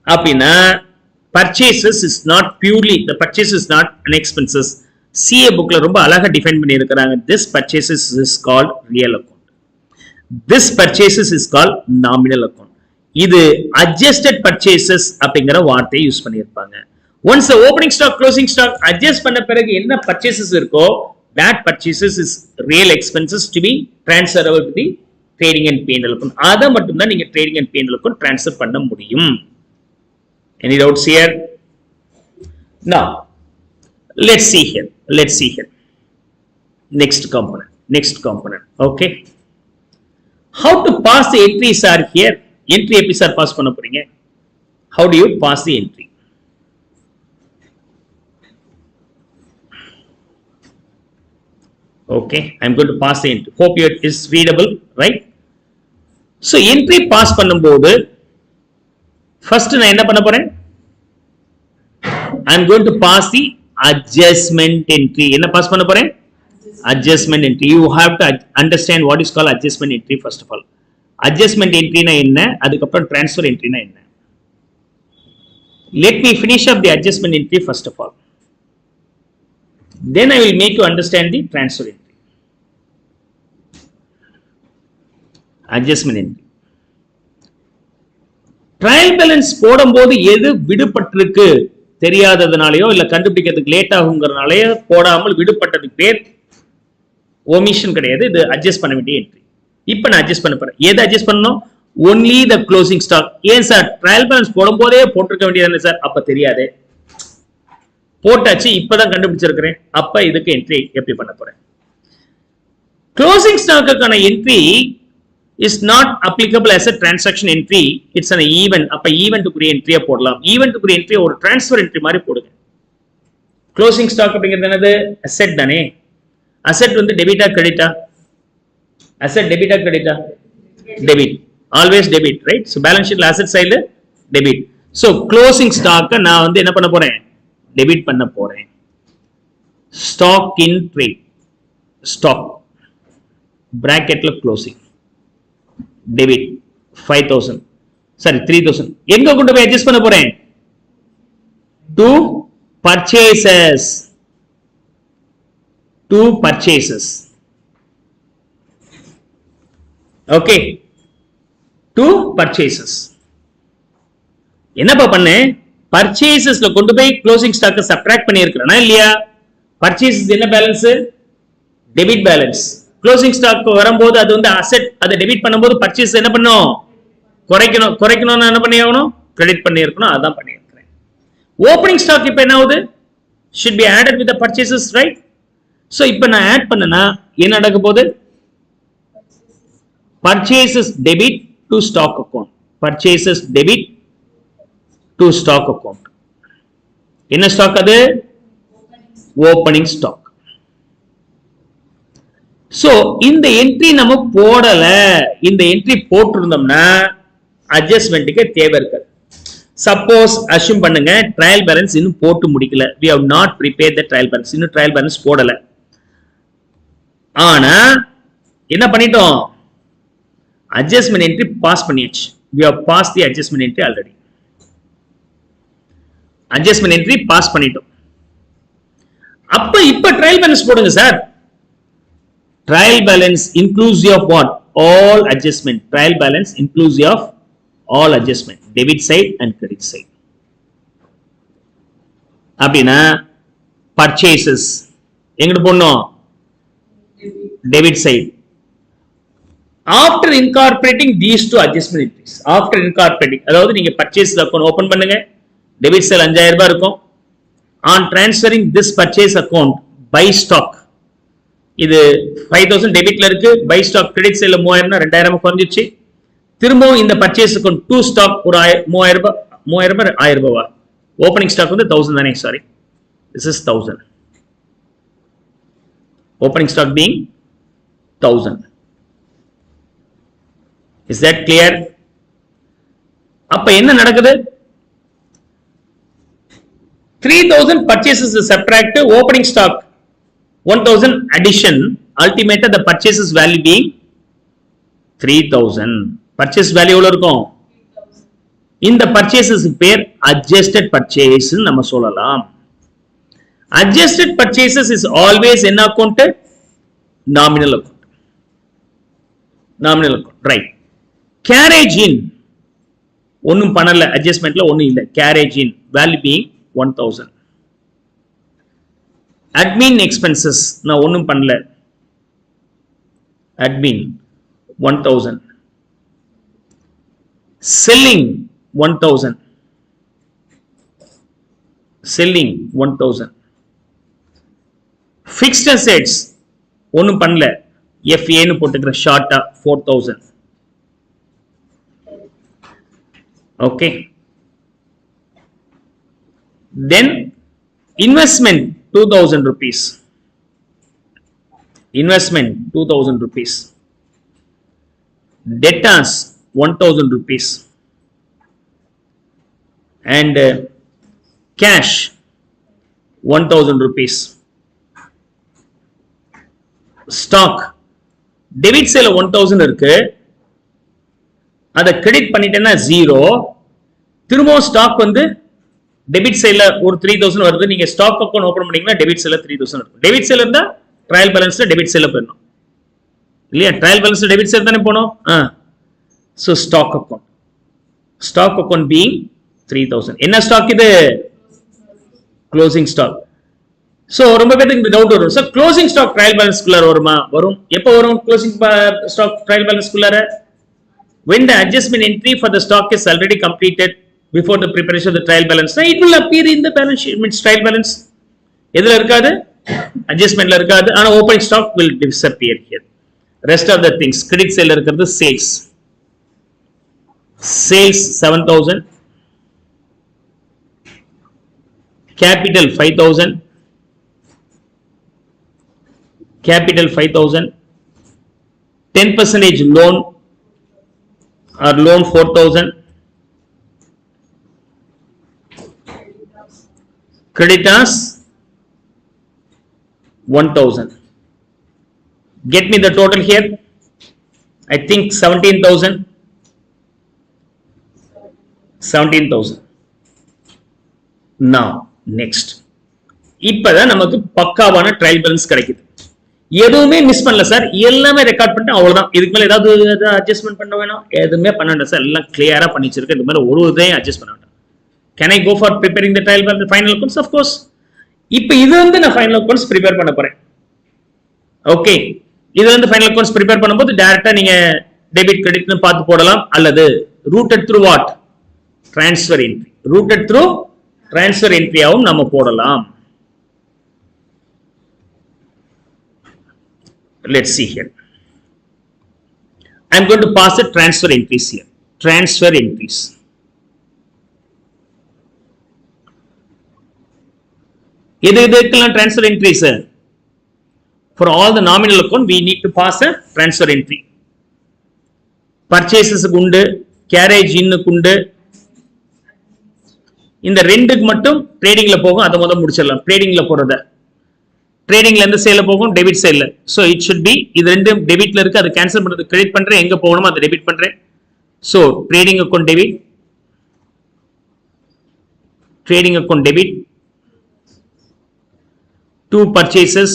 அப்படினா purchases is not purely the purchase is not an expenses CA bookல ரொம்ப அழகா define பண்ணி இருக்காங்க this purchases is called real account this purchases is called nominal account இது adjusted purchases அப்படிங்கற வார்த்தையை யூஸ் பண்ணிருப்பாங்க once the opening stock closing stock adjust பண்ண பிறகு என்ன purchases இருக்கோ that purchases is real expenses to be transferable to the trading and P&L account அத மட்டும் தான் நீங்க trading and P&L account transfer பண்ண முடியும் any doubts here now let's see here next component okay how to pass the entries are here entry எப்படி sir pass பண்ண போறீங்க how do you pass the entry okay I'm going to pass the entry hope it is readable right so entry pass பண்ணும்போது first நான் என்ன பண்ண போறேன் I'm going to pass the adjustment entry என்ன pass பண்ண போறேன் adjustment entry you have to understand what is called adjustment entry first of all adjustment entry na enna adukapram transfer entry na enna let me finish up the adjustment entry first of all then I will make you understand the transfer entry adjustment entry trial balance போடும்போது எது விடுபட்டிருக்கு தெரியாததனாலயோ இல்ல கண்டுபிடிக்கிறதுக்கு late ஆகும்ங்கறனாலயோ போடாமல் விடுபட்டதுக்கு பேர் omission கிடையாது இது adjust பண்ண வேண்டிய என்ட்ரி இப்போ நான் அட்ஜஸ்ட் பண்ண போறேன் எதை அட்ஜஸ்ட் பண்ணனும் only the closing stock. ஏன் சார் ட்ரையல் பேலன்ஸ் போடும்போதே போட்டிருக்க வேண்டியது சார்? அப்ப தெரியாது, போட்டாச்சு, இப்பதான் கண்டுபிடிச்சிருக்கிறேன். அப்ப இதுக்கு என்ட்ரி எப்படி பண்ண போறேன்? க்ளோசிங் ஸ்டாக்குக்கான entry is not applicable as a transaction entry, it's an event. அப்ப ஈவென்ட்க்குரிய என்ட்ரியா போடலாம். ஈவென்ட்க்குரிய என்ட்ரி ஒரு டிரான்ஸ்ஃபர் என்ட்ரி மாதிரி போடுங்க. க்ளோசிங் ஸ்டாக் அப்படிங்கிறது என்னது? அசெட் தானே. அசெட் வந்து டெபிட்டா கிரெடிட்டா? அசெட் டெபிட்டா கிரெடிட்டா? Debit, always debit, right? So balance ஷீட்ல அசெட் சைடுல டெபிட். சோ க்ளோசிங் ஸ்டாக்க நான் வந்து என்ன பண்ண போறேன்? டெபிட் பண்ண போறேன். ஸ்டாக் இன் ட்ரேட், ஸ்டாக் பிராக்கெட்ல க்ளோசிங் டெபிட் 5000, சாரி 3000. எங்க கொண்டு போய் அட்ஜஸ்ட் பண்ண போறேன்? to purchases, to purchases. Okay, to purchases. என்னப்பா பண்ண? பர்ச்சேசஸ்ல கொண்டு போய் க்ளோசிங் ஸ்டாக்க சப்ட்ராக்ட் பண்ணி இருக்கறனா இல்லையா? பர்ச்சேசஸ் என்ன balance? Debit balance. Closing stock வரும்போது அது வந்து அசெட், அதை டெபிட் பண்ணும்போது பர்ச்சேஸ் என்ன பண்ணும்? குறைக்கணும்னு என்ன பண்ணி ஆகணும்? கிரெடிட் பண்ணி இருக்கணும். அதான் பண்ணி இருக்கிறேன். ஓப்பனிங் ஸ்டாக் இப்போ என்ன ஆகுது? should be added with the purchases, right? so இப்போ நான் ஆட் பண்ணனா என்ன நடக்க போகுது? purchases debit to stock account, purchases debit to stock account. என்ன ஸ்டாக் அது? Opening stock. சோ இந்த என்ட்ரி நம்ம போடல. இந்த என்ட்ரி போட்டிருந்தோம்னா அட்ஜஸ்ட்மெண்ட்டுக்கு தேவை இருக்காது. சப்போஸ் அஸ்யூம் பண்ணுங்க ட்ரையல் பேலன்ஸ் இன்னும் போட்டு முடிக்கல, we have not prepared the trial balance, இன்னும் ட்ரையல் பேலன்ஸ் போடல. ஆனா என்ன பண்ணிட்டோம்? அட்ஜஸ்ட்மென்ட் என்ட்ரி பாஸ் பண்ணியாச்சு. we have passed the adjustment entry already. Adjustment entry pass பண்ணிட்டோம். அப்ப இப்ப ட்ரையல் பேலன்ஸ் போடுங்க sir. Trial balance inclusive of what? All adjustment. Trial balance inclusive of all adjustment. Debit side and credit side. அப்படின்னா purchases எங்கிட்டு போடணும்? Debit side. After incorporating these two adjustment entries, after incorporating, அதாவது நீங்க purchase account open பண்ணுங்க, debit side 5000 ரூபாய் இருக்கும். On transferring this purchase account by stock, இது 5000 டெபிட்ல இருக்கு, பை ஸ்டாக் கிரெடிட் சைடுல 3000 னா 2000 குறைஞ்சிச்சு. திரும்பவும் இந்த பர்ச்சேஸ் அக்கவுண்ட் டு ஸ்டாக் ஒரு 3000 ரூபாய் 1000 ரூபாய். ஓப்பனிங் ஸ்டாக் வந்து 1000 தானே, sorry, this is 1000. Opening stock being 1000. Is that clear? அப்ப என்ன நடக்குது? 3000 purchases is subtract opening stock 1000 addition, ultimately the purchases value being 3000. purchase value எவ்வளவு இருக்கும்? இந்த purchases பேர் adjusted purchase நம்ம சொல்லலாம். adjusted purchases is always என்ன account? nominal account. nominal account, right? carriage in ஒண்ணும் பண்ணல, adjustmentல ஒண்ணும் இல்ல. carriage in value being 1000. admin expenses நான் ஒண்ணும் பண்ணல, admin 1000. selling 1000, selling 1000. fixed assets ஒண்ணும் பண்ணல, FA னு போட்டுக்கிறேன் ஷார்ட்டா 4000. okay, then investment 2000 rupees, investment 2000 rupees, debtors 1000 rupees, and cash 1000 rupees. stock debit sale 1000 இருக்கு, அதை கிரெடிட் பண்ணிட்டேன்னா 0. திரும்ப ஸ்டாக் வந்து டெபிட் சைடுல ஒரு 3000 வருது. நீங்க ஸ்டாக் அக்கவுண்ட் ஓபன் பண்ணீங்கன்னா டெபிட் சைடுல 3000 இருக்கும். டெபிட் சைடுல இருந்தா ட்ரையல் பேலன்ஸ்ல டெபிட் சைடுல போயிடணும் இல்லையா? ட்ரையல் பேலன்ஸ்ல டெபிட் சைடு தானே போணும். So stock account being 3000. என்ன ஸ்டாக் இது? Closing stock. சோ ரொம்ப பேருக்கு இந்த டவுட் வரும். So closing stock trial balance குள்ளார வருமா? வரும். எப்போ வரும் க்ளோசிங் ஸ்டாக் ட்ரையல் பேலன்ஸ் குள்ளார? When the adjustment entry for the stock is already completed before the preparation of the trial balance, it will appear in the balance sheet, means trial balance. எதுல இருக்காது? Adjustmentல இருக்காது. ஆனா opening stock will disappear here. Rest of the things, credit sale இருக்கிறது sales. Sales 7,000. Capital 5,000. Capital 5,000. 10% loan or loan 4,000. Creditors 1,000. Get me the total here. I think 17,000. 17,000. Now next, இப்பதான் நமக்கு பக்காவான trial balance கிடைக்குது. எதுவுமே மிஸ் பண்ணல sir, எல்லாமே record பண்ணிட்டு அவ்வளவுதான். இதுக்கு மேல ஏதாவது அட்ஜஸ்ட்மெண்ட் பண்ண வேணாம், எதுவுமே பண்ண வேண்டாம் சார், எல்லாம் கிளியரா பண்ணி வச்சிருக்கேன். இது மேல ஒரு இதையும் அட்ஜஸ்ட் பண்ண வேண்டாம். Can I go for preparing the trial balance, the final accounts? Of course. இப்போ இது வந்து நான் ஃபைனல் அக்கவுண்ட்ஸ் ப்ரிப்பேர் பண்ண போறேன். ஓகே, இது வந்து ஃபைனல் அக்கவுண்ட்ஸ் ப்ரிப்பேர் பண்ணும்போது டைரக்டா நீங்க டெபிட் கிரெடிட்னு பார்த்து போடலாம், அல்லது routed through what, transfer entry, routed through transfer என்ட்ரியாவும் நம்ம போடலாம். Let's see here. I'm going to pass the transfer entries here. Transfer entries. இதுக்கெல்லாம் transfer entries. For all the nominal account, we need to pass a transfer entry. Purchases உண்டு, carriage in உண்டு. இந்த ரெண்டுக்கு மட்டும் ட்ரேடிங்ல போகும், அதை முதல்ல முடிச்சிடலாம். ட்ரேடிங்ல போறத ட்ரேடிங்ல இருந்து சேல போகும், டெபிட் சைட்ல. சோ இட் ஷுட் பி, இது ரெண்டும் டெபிட்ல இருக்கு, அது கேன்சல் பண்றது கிரெடிட் பண்றேன், எங்க போகணுமோ அதை டெபிட் பண்றேன். So trading account debit, trading account debit. 2 purchases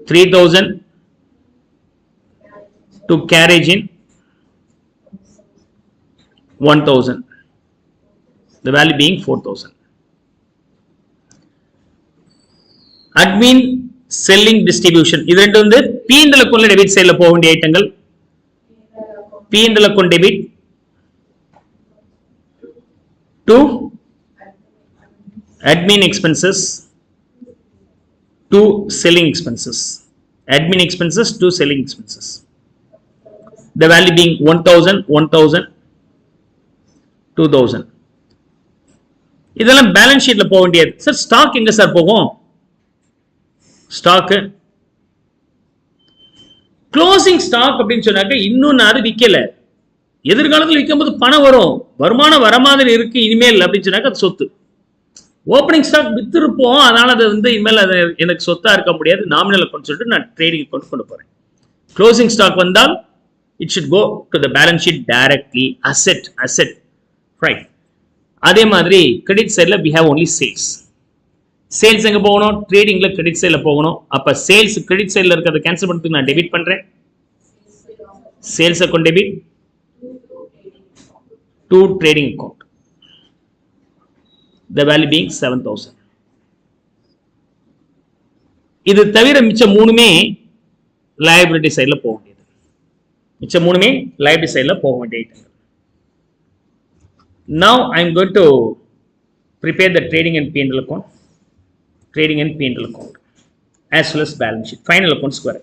3,000 to carriage in 1,000, the value being 4,000. Admin, selling, distribution, இது ரெண்டு வந்து P&L அக்கவுண்ட்ல டெபிட் சைடுல போக வேண்டிய ஐட்டங்கள். P&L account debit to admin expenses to selling expenses, admin expenses to selling expenses, the value being 1,000, 1,000, 2,000. இதெல்லாம் balance ஷீட்ல போக வேண்டியது. சார் ஸ்டாக் எங்க சார் போகும்? ஸ்டாக் க்ளோசிங் ஸ்டாக் அப்படின்னு சொன்னாக்க இன்னும் நான் அது விற்கல, எதிர்காலத்தில் விற்கும் போது பணம் வரும், வருமானம் வர மாதிரி இருக்கு இனிமேல் அப்படின்னு சொன்னாக்க அது சொத்து. ஓப்பனிங் ஸ்டாக் வித்திருப்போம், அதனால அது வந்து இனிமேல் அது எனக்கு சொத்தா இருக்க முடியாது, நாமினல் அக்கவுண்ட் சொல்லிட்டு நான் ட்ரேடிங் அக்கவுண்ட் கொண்டு போறேன். க்ளோசிங் ஸ்டாக் வந்தால் it should go to the balance sheet directly, asset asset, right. அதே மாதிரி கிரெடிட் சைட்ல we have only sales. Sales எங்க போகணும்? ட்ரேடிங்ல கிரெடிட் சைட்ல போகணும். அப்ப சேல்ஸ் கிரெடிட் சைட்ல இருக்கிறத கேன்சல் பண்றதுக்கு நான் டெபிட் பண்றேன். Sales account debit to trading account, the value being 7,000. இது தவிர மிச்ச மூணுமே liability சைடுல போக வேண்டியது. மிச்ச மூணுமே liability சைடுல போக வேண்டிய ஐட்டங்கள். Now I am going to prepare the trading and P&L account, trading and P&L account as well as balance sheet, final account square.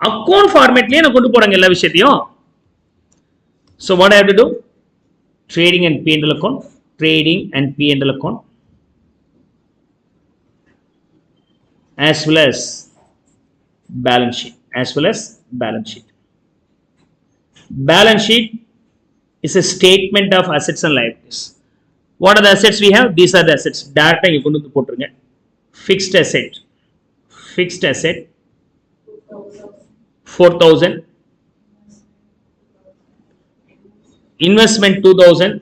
Account formatலயே நான் கொண்டு போறாங்க எல்லா விஷயத்தையும். So what I have to do? Trading and P&L account, trading and P&L account, as well as balance sheet, as well as balance sheet. Balance sheet is a statement of assets and liabilities. What are the assets we have? These are the assets. Data you கொண்டு வந்து போட்டுருங்க. Fixed asset, fixed asset 4,000, investment 2,000,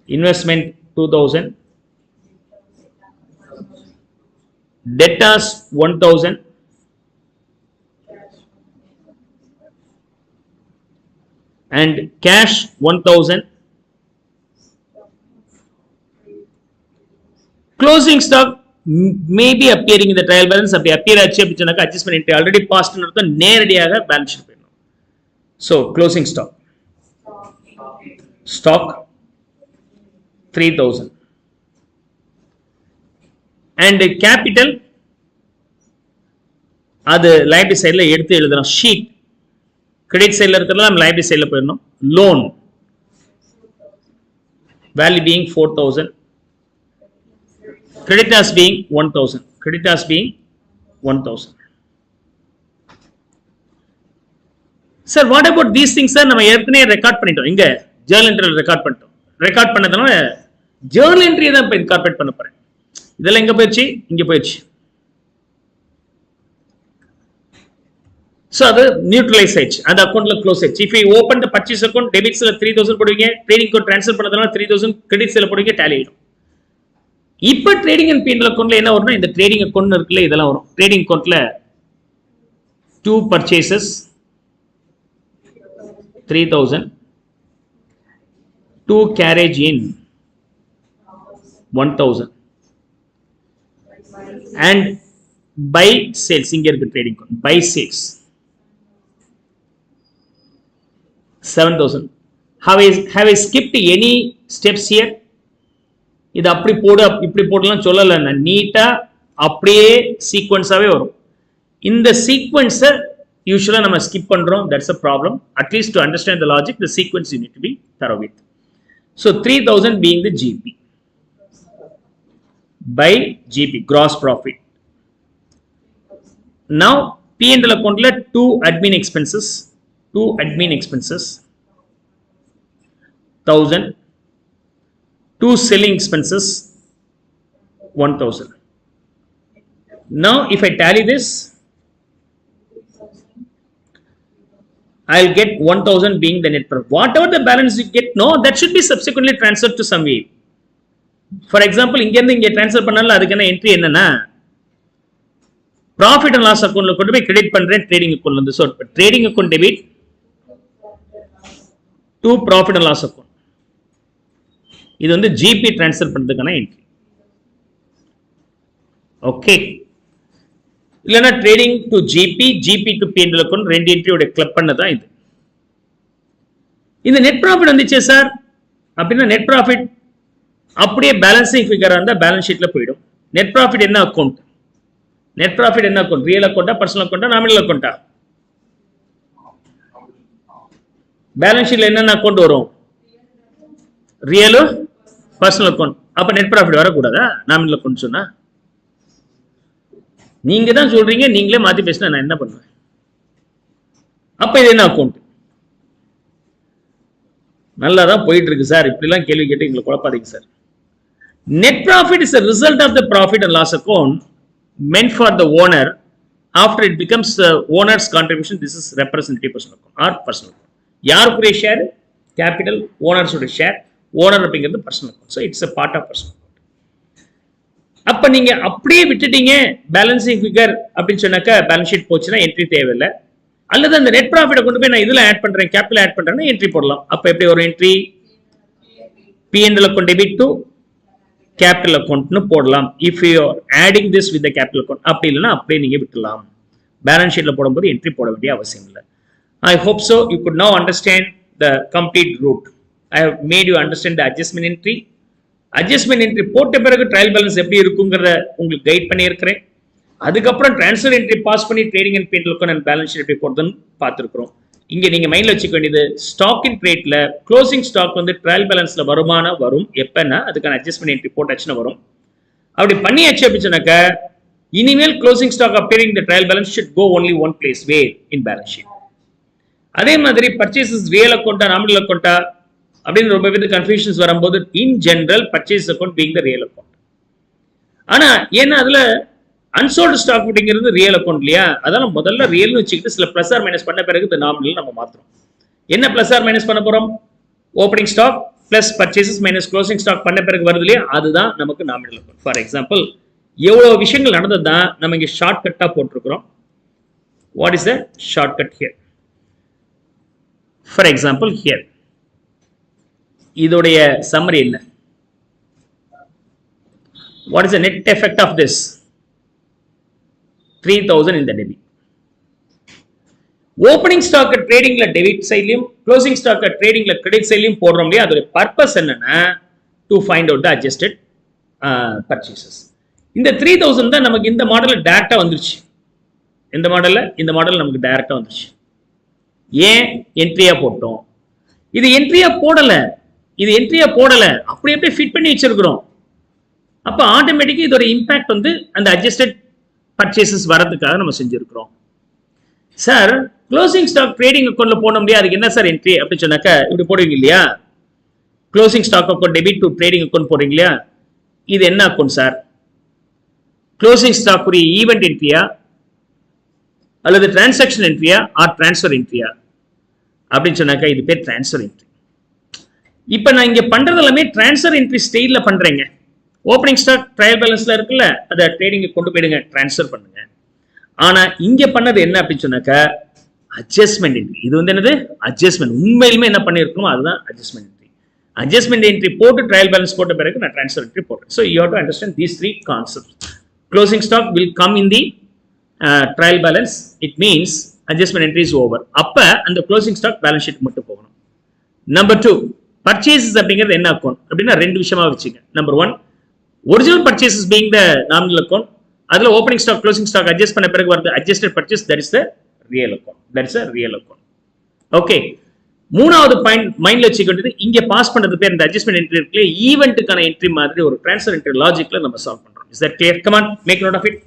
investment 2,000, debtors 1,000, and cash 1,000. Closing stock may be appearing in the trial balance. அப்படி appear ஆச்சு அப்படி சொன்னாக்க adjustment entry already passed னு அர்த்தம், நேரடியாக balance sheet போயிடும். So closing stock. Stock 3000 and capital அது liability side ல எடுத்து எழுதணும். sheet credit side ல இருக்கிறதெல்லாம் நம்ம liability side ல போயிடணும். loan value being 4000, creditors being 1000, creditors being 1000. Sir, what about these things sir? நம்ம ஏற்கனவே ரெக்கார்ட் பண்ணிட்டோம். இங்க journal entry ரெக்கார்ட் பண்ணிட்டோம். ரெக்கார்ட் பண்ணதுனால journal entry தான் இப்ப இன்கார்பரேட் பண்ண போறேன். இதெல்லாம் எங்க போயிடுச்சு? இங்க போயிடுச்சு. So அது நியூட்ரலைஸ் ஆயிடுச்சு, அந்த அக்கௌண்ட்ல க்ளோஸ் ஆயிடுச்சு. If you open the purchase account, debits ல 3000 போடுவீங்க, ட்ரேடிங் அக்கௌண்ட் ட்ரான்ஸ்ஃபர் பண்ணதுனால 3000, கிரெடிட்ஸ் ல போடுவீங்க, டாலி ஆயிடும். இப்போ ட்ரேடிங் அண்ட் P&L அக்கௌண்ட்ல என்ன வரும்னா இந்த ட்ரேடிங் அக்கௌண்ட் இருக்குல்ல இதெல்லாம் வரும். ட்ரேடிங் அக்கௌண்ட்ல 2 purchases 3000, 2 carriage in 1000 and buy sales. இங்க இருக்கு trading account, buy sales 7000. Have I skipped any steps here? இது அப்படி போடு இப்படி போடலாம் சொல்லல, நான் நீட்டா அப்படியே சீக்வென்ஸாவே வரும். இந்த சீக்வென்ஸை யூசுவலா நம்ம ஸ்கிப் பண்றோம். That's a problem. At least to understand the logic, the sequence you need to be thorough with. So 3000 being the GP by GP, gross profit. Now P&L accountல 2 admin expenses 1000, 2 selling expenses 1000. Now if I tally this, I'll get 1000 being the net profit. Whatever the balance you get, no, that should be subsequently transferred to some way. For example, இங்க இருந்து இங்க transfer பண்ணால அதுக்கான entry என்னன்னா profit and loss accountல கொண்டு போய் credit பண்றேன் trading அக்கவுண்ட்ல இருந்து. So trading account debit to profit and loss account. இது வந்து GP ட்ரான்ஸ்ஃபர் பண்றதுக்கான என்ட்ரி. ஓகே, இல்லனா trading to GP to P&L account ரெண்டு என்ட்ரியோட கிளப் பண்ணதான் இது. இந்த நெட் ப்ராஃபிட் வந்துச்சே சார் அப்படின்னா நெட் ப்ராஃபிட் அப்படியே பேலன்சிங் ஃபிகரா இருந்தா பேலன்ஸ் ஷீட்ல போயிடும். நெட் ப்ராஃபிட் என்ன அக்கவுண்ட்? நெட் ப்ராஃபிட் என்ன அக்கவுண்ட்? ரியல் அக்கவுண்டா, பர்சனல் அக்கவுண்டா, நாமினல் அக்கவுண்டா? பேலன்ஸ் ஷீட்ல என்னென்ன அக்கவுண்ட் வரும்? Real, personal account. அப்ப நெட் ப்ராஃபிட் வரக்கூடாதா நாமினல் அக்கவுண்ட் சொன்னா? நீங்க தான் சொல்றீங்க, நீங்களே மாத்தி பேசினா நான் என்ன பண்ணுவேன்? அப்ப இது என்ன அக்கவுண்ட்? நல்லா தான் போயிட்டு இருக்கு சார், இப்படிலாம் கேள்வி கேட்டு எங்களை குழப்பாதீங்க sir. Net profit is a result of the profit and loss account meant for the owner. After it becomes the owner's contribution, this is representative personal account or personal account. யாருக்குரிய share? Capital owners உடைய share. Owner அப்படிங்கிறது personal account. So it's a part of personal account. அப்ப நீங்க அப்படியே விட்டுட்டீங்க balancing figure அப்படின்னு சொன்னாக்கா balance sheet போச்சுன்னா என்ட்ரி தேவையில்லை. அல்லது அந்த நெட் ப்ராஃபிட்டை கொண்டு போய் நான் இதுல ஆட் பண்றேன், கேபிட்டல் ஆட் பண்றேன்னா என்ட்ரி போடலாம். அப்ப எப்படி ஒரு entry? P&L account debit to capital accountனு போடலாம். If you are adding this with the capital account. அப்படி இல்லைன்னா அப்படியே நீங்க விட்டுலாம். பேலன்ஸ் ஷீட்ல போடும்போது என்ட்ரி போட வேண்டிய அவசியம் இல்லை. I hope so you could now understand the complete route. I have made you understand the adjustment entry. Adjustment entry போட்ட பிறகு ட்ரையல் பேலன்ஸ் எப்படி இருக்குங்கிறத உங்களுக்கு கைட் பண்ணியிருக்கிறேன். அதுக்கப்புறம் ட்ரான்ஸ்ஃபர் என்ட்ரி பாஸ் பண்ணி trading and P&L account and balance sheet எப்படி போடுறதுன்னு பார்த்துருக்கிறோம். இங்க நீங்க மைண்ட்ல வச்சுக்க வேண்டியது ஸ்டாக் இன் ட்ரேட்ல க்ளோசிங் ஸ்டாக் வந்து ட்ரையல் பேலன்ஸ்ல வருமான வரும். எப்பன்னா அதுக்கான அட்ஜஸ்ட்மெண்ட் என்ட்ரி போட்டாச்சுன்னா வரும். அப்படி பண்ணியாச்சு அப்படின்னாக்க இனிமேல் closing stock appearing the trial balance should go only one place, where in balance sheet. அதே மாதிரி பர்ச்சேசஸ் ரியல் அக்கௌண்டா நாமினல் அக்கௌண்டா அப்படின்னு ரொம்ப வித கன்ஃபியூஷன்ஸ் வரும்போது இன் general purchase account being the real account. ஆனா ஏன்னா அதுல அன்சோல்டு ஸ்டாக் அப்படிங்கிறது ரியல் அக்கௌண்ட் இல்லையா? அதெல்லாம் முதல்ல ரியல்னு வச்சுக்கிட்டு சில பிளஸ் ஆர் மைனஸ் பண்ண பிறகு இந்த நாமினல் நம்ம மாத்துறோம். என்ன பிளஸ் ஆர் மைனஸ் பண்ண போறோம்? Opening stock plus purchases minus closing stock பண்ண பிறகு வருது இல்லையா? அதுதான் நமக்கு நாமினல் அக்கௌண்ட். ஃபார் எக்ஸாம்பிள் எவ்வளவு விஷயங்கள் நடந்ததுதான் நம்ம இங்க ஷார்ட் கட்டா போட்டிருக்கிறோம். What is the short cut here? For example here இதோடைய சம்மரி என்ன? What is the net effect of this? 3000 in the debit. Opening stock trading la debit side layum, closing stock trading la credit side layum podrom liya, adha purpose enna to find out the adjusted purchases. இந்த 3000 தான் நமக்கு இந்த மாடல்ல டைரக்டா வந்துருச்சு. இந்த model நமக்கு டைரக்டா வந்துருச்சு. ஏன் என்ட்ரியா போட்டோம்? இது என்ட்ரியா போடல. அப்படியே ஃபிட் பண்ணி வச்சிருக்கிறோம். அப்ப ஆட்டோமேட்டிக்கா இதோட இம்பாக்ட் வந்து அந்த அட்ஜஸ்டட் பர்ச்சேசஸ் வரதுக்காக நம்ம செஞ்சிருக்கிறோம். சார் க்ளோசிங் ஸ்டாக் ட்ரேடிங் அக்கௌண்ட்ல போட முடியாது, அதுக்கு என்ன சார் என்ட்ரி அப்படி சொன்னாக்க இப்படி போடுவீங்க இல்லையா? Closing stock account debit to trading account போடுறீங்க இல்லையா? இது என்ன அக்கௌண்ட் சார்? க்ளோசிங் ஸ்டாக் உரிய ஈவெண்ட் என்ட்ரியா அல்லது டிரான்சாக்ஷன் என்ட்ரியா ஆர் டிரான்ஸ்ஃபர் என்ட்ரியா அப்படின்னு சொன்னாக்கா இது பேர் டிரான்ஸ்ஃபர் என்ட்ரி. இப்போ நான் இங்க பண்றது எல்லாமே டிரான்ஸ்ஃபர் என்ட்ரி ஸ்டைல்ல பண்றேங்க. ஓப்பனிங் ஸ்டாக் ட்ரையல் பேலன்ஸ்ல இருக்குல்ல, அதை ட்ரேடிங்கு கொண்டு போயிடுங்க, டிரான்ஸ்ஃபர் பண்ணுங்க. ஆனா இங்க பண்ணது என்ன அப்படின்னு சொன்னாக்கா அட்ஜஸ்ட்மெண்ட் என்ட்ரி. இது வந்து என்னது? அட்ஜஸ்ட்மெண்ட். உண்மையிலுமே என்ன பண்ணிருக்கணும் அதுதான் அட்ஜஸ்ட்மெண்ட் என்ட்ரி. அட்ஜஸ்ட்மெண்ட் என்ட்ரி போட்டு ட்ரையல் பேலன்ஸ் போட்ட பிறகு நான் டிரான்ஸ்ஃபர் என்ட்ரி போடுறேன். So you have to understand these three concepts. Closing stock will come in the trial balance. It means adjustment entry is over. அப்ப அந்த க்ளோசிங் ஸ்டாக் பேலன்ஸ் ஷீட் மட்டும் போகணும். Number 2 purchases அப்படிங்கிறது என்ன அக்கௌண்ட் அப்படின்னா ரெண்டு விஷயமா வச்சுங்க. Number 1 original purchases being the nominal account, அதுல opening stock closing stock adjust பண்ண பிறகு வருது adjusted purchase, that is the real account. That is a real account. Okay, மூணாவது பாயிண்ட் மைண்ட்ல வச்சுக்கிட்டது இங்க பாஸ் பண்றது பேர் இந்த அட்ஜஸ்ட்மெண்ட் என்ட்ரி இருக்குல்ல, ஈவென்ட்டுக்கான என்ட்ரி மாதிரி ஒரு ட்ரான்ஸ்ஃபர் என்ட்ரி லாஜிக்ல நம்ம சால்வ் பண்றோம். Is that clear? Come on, make note of it.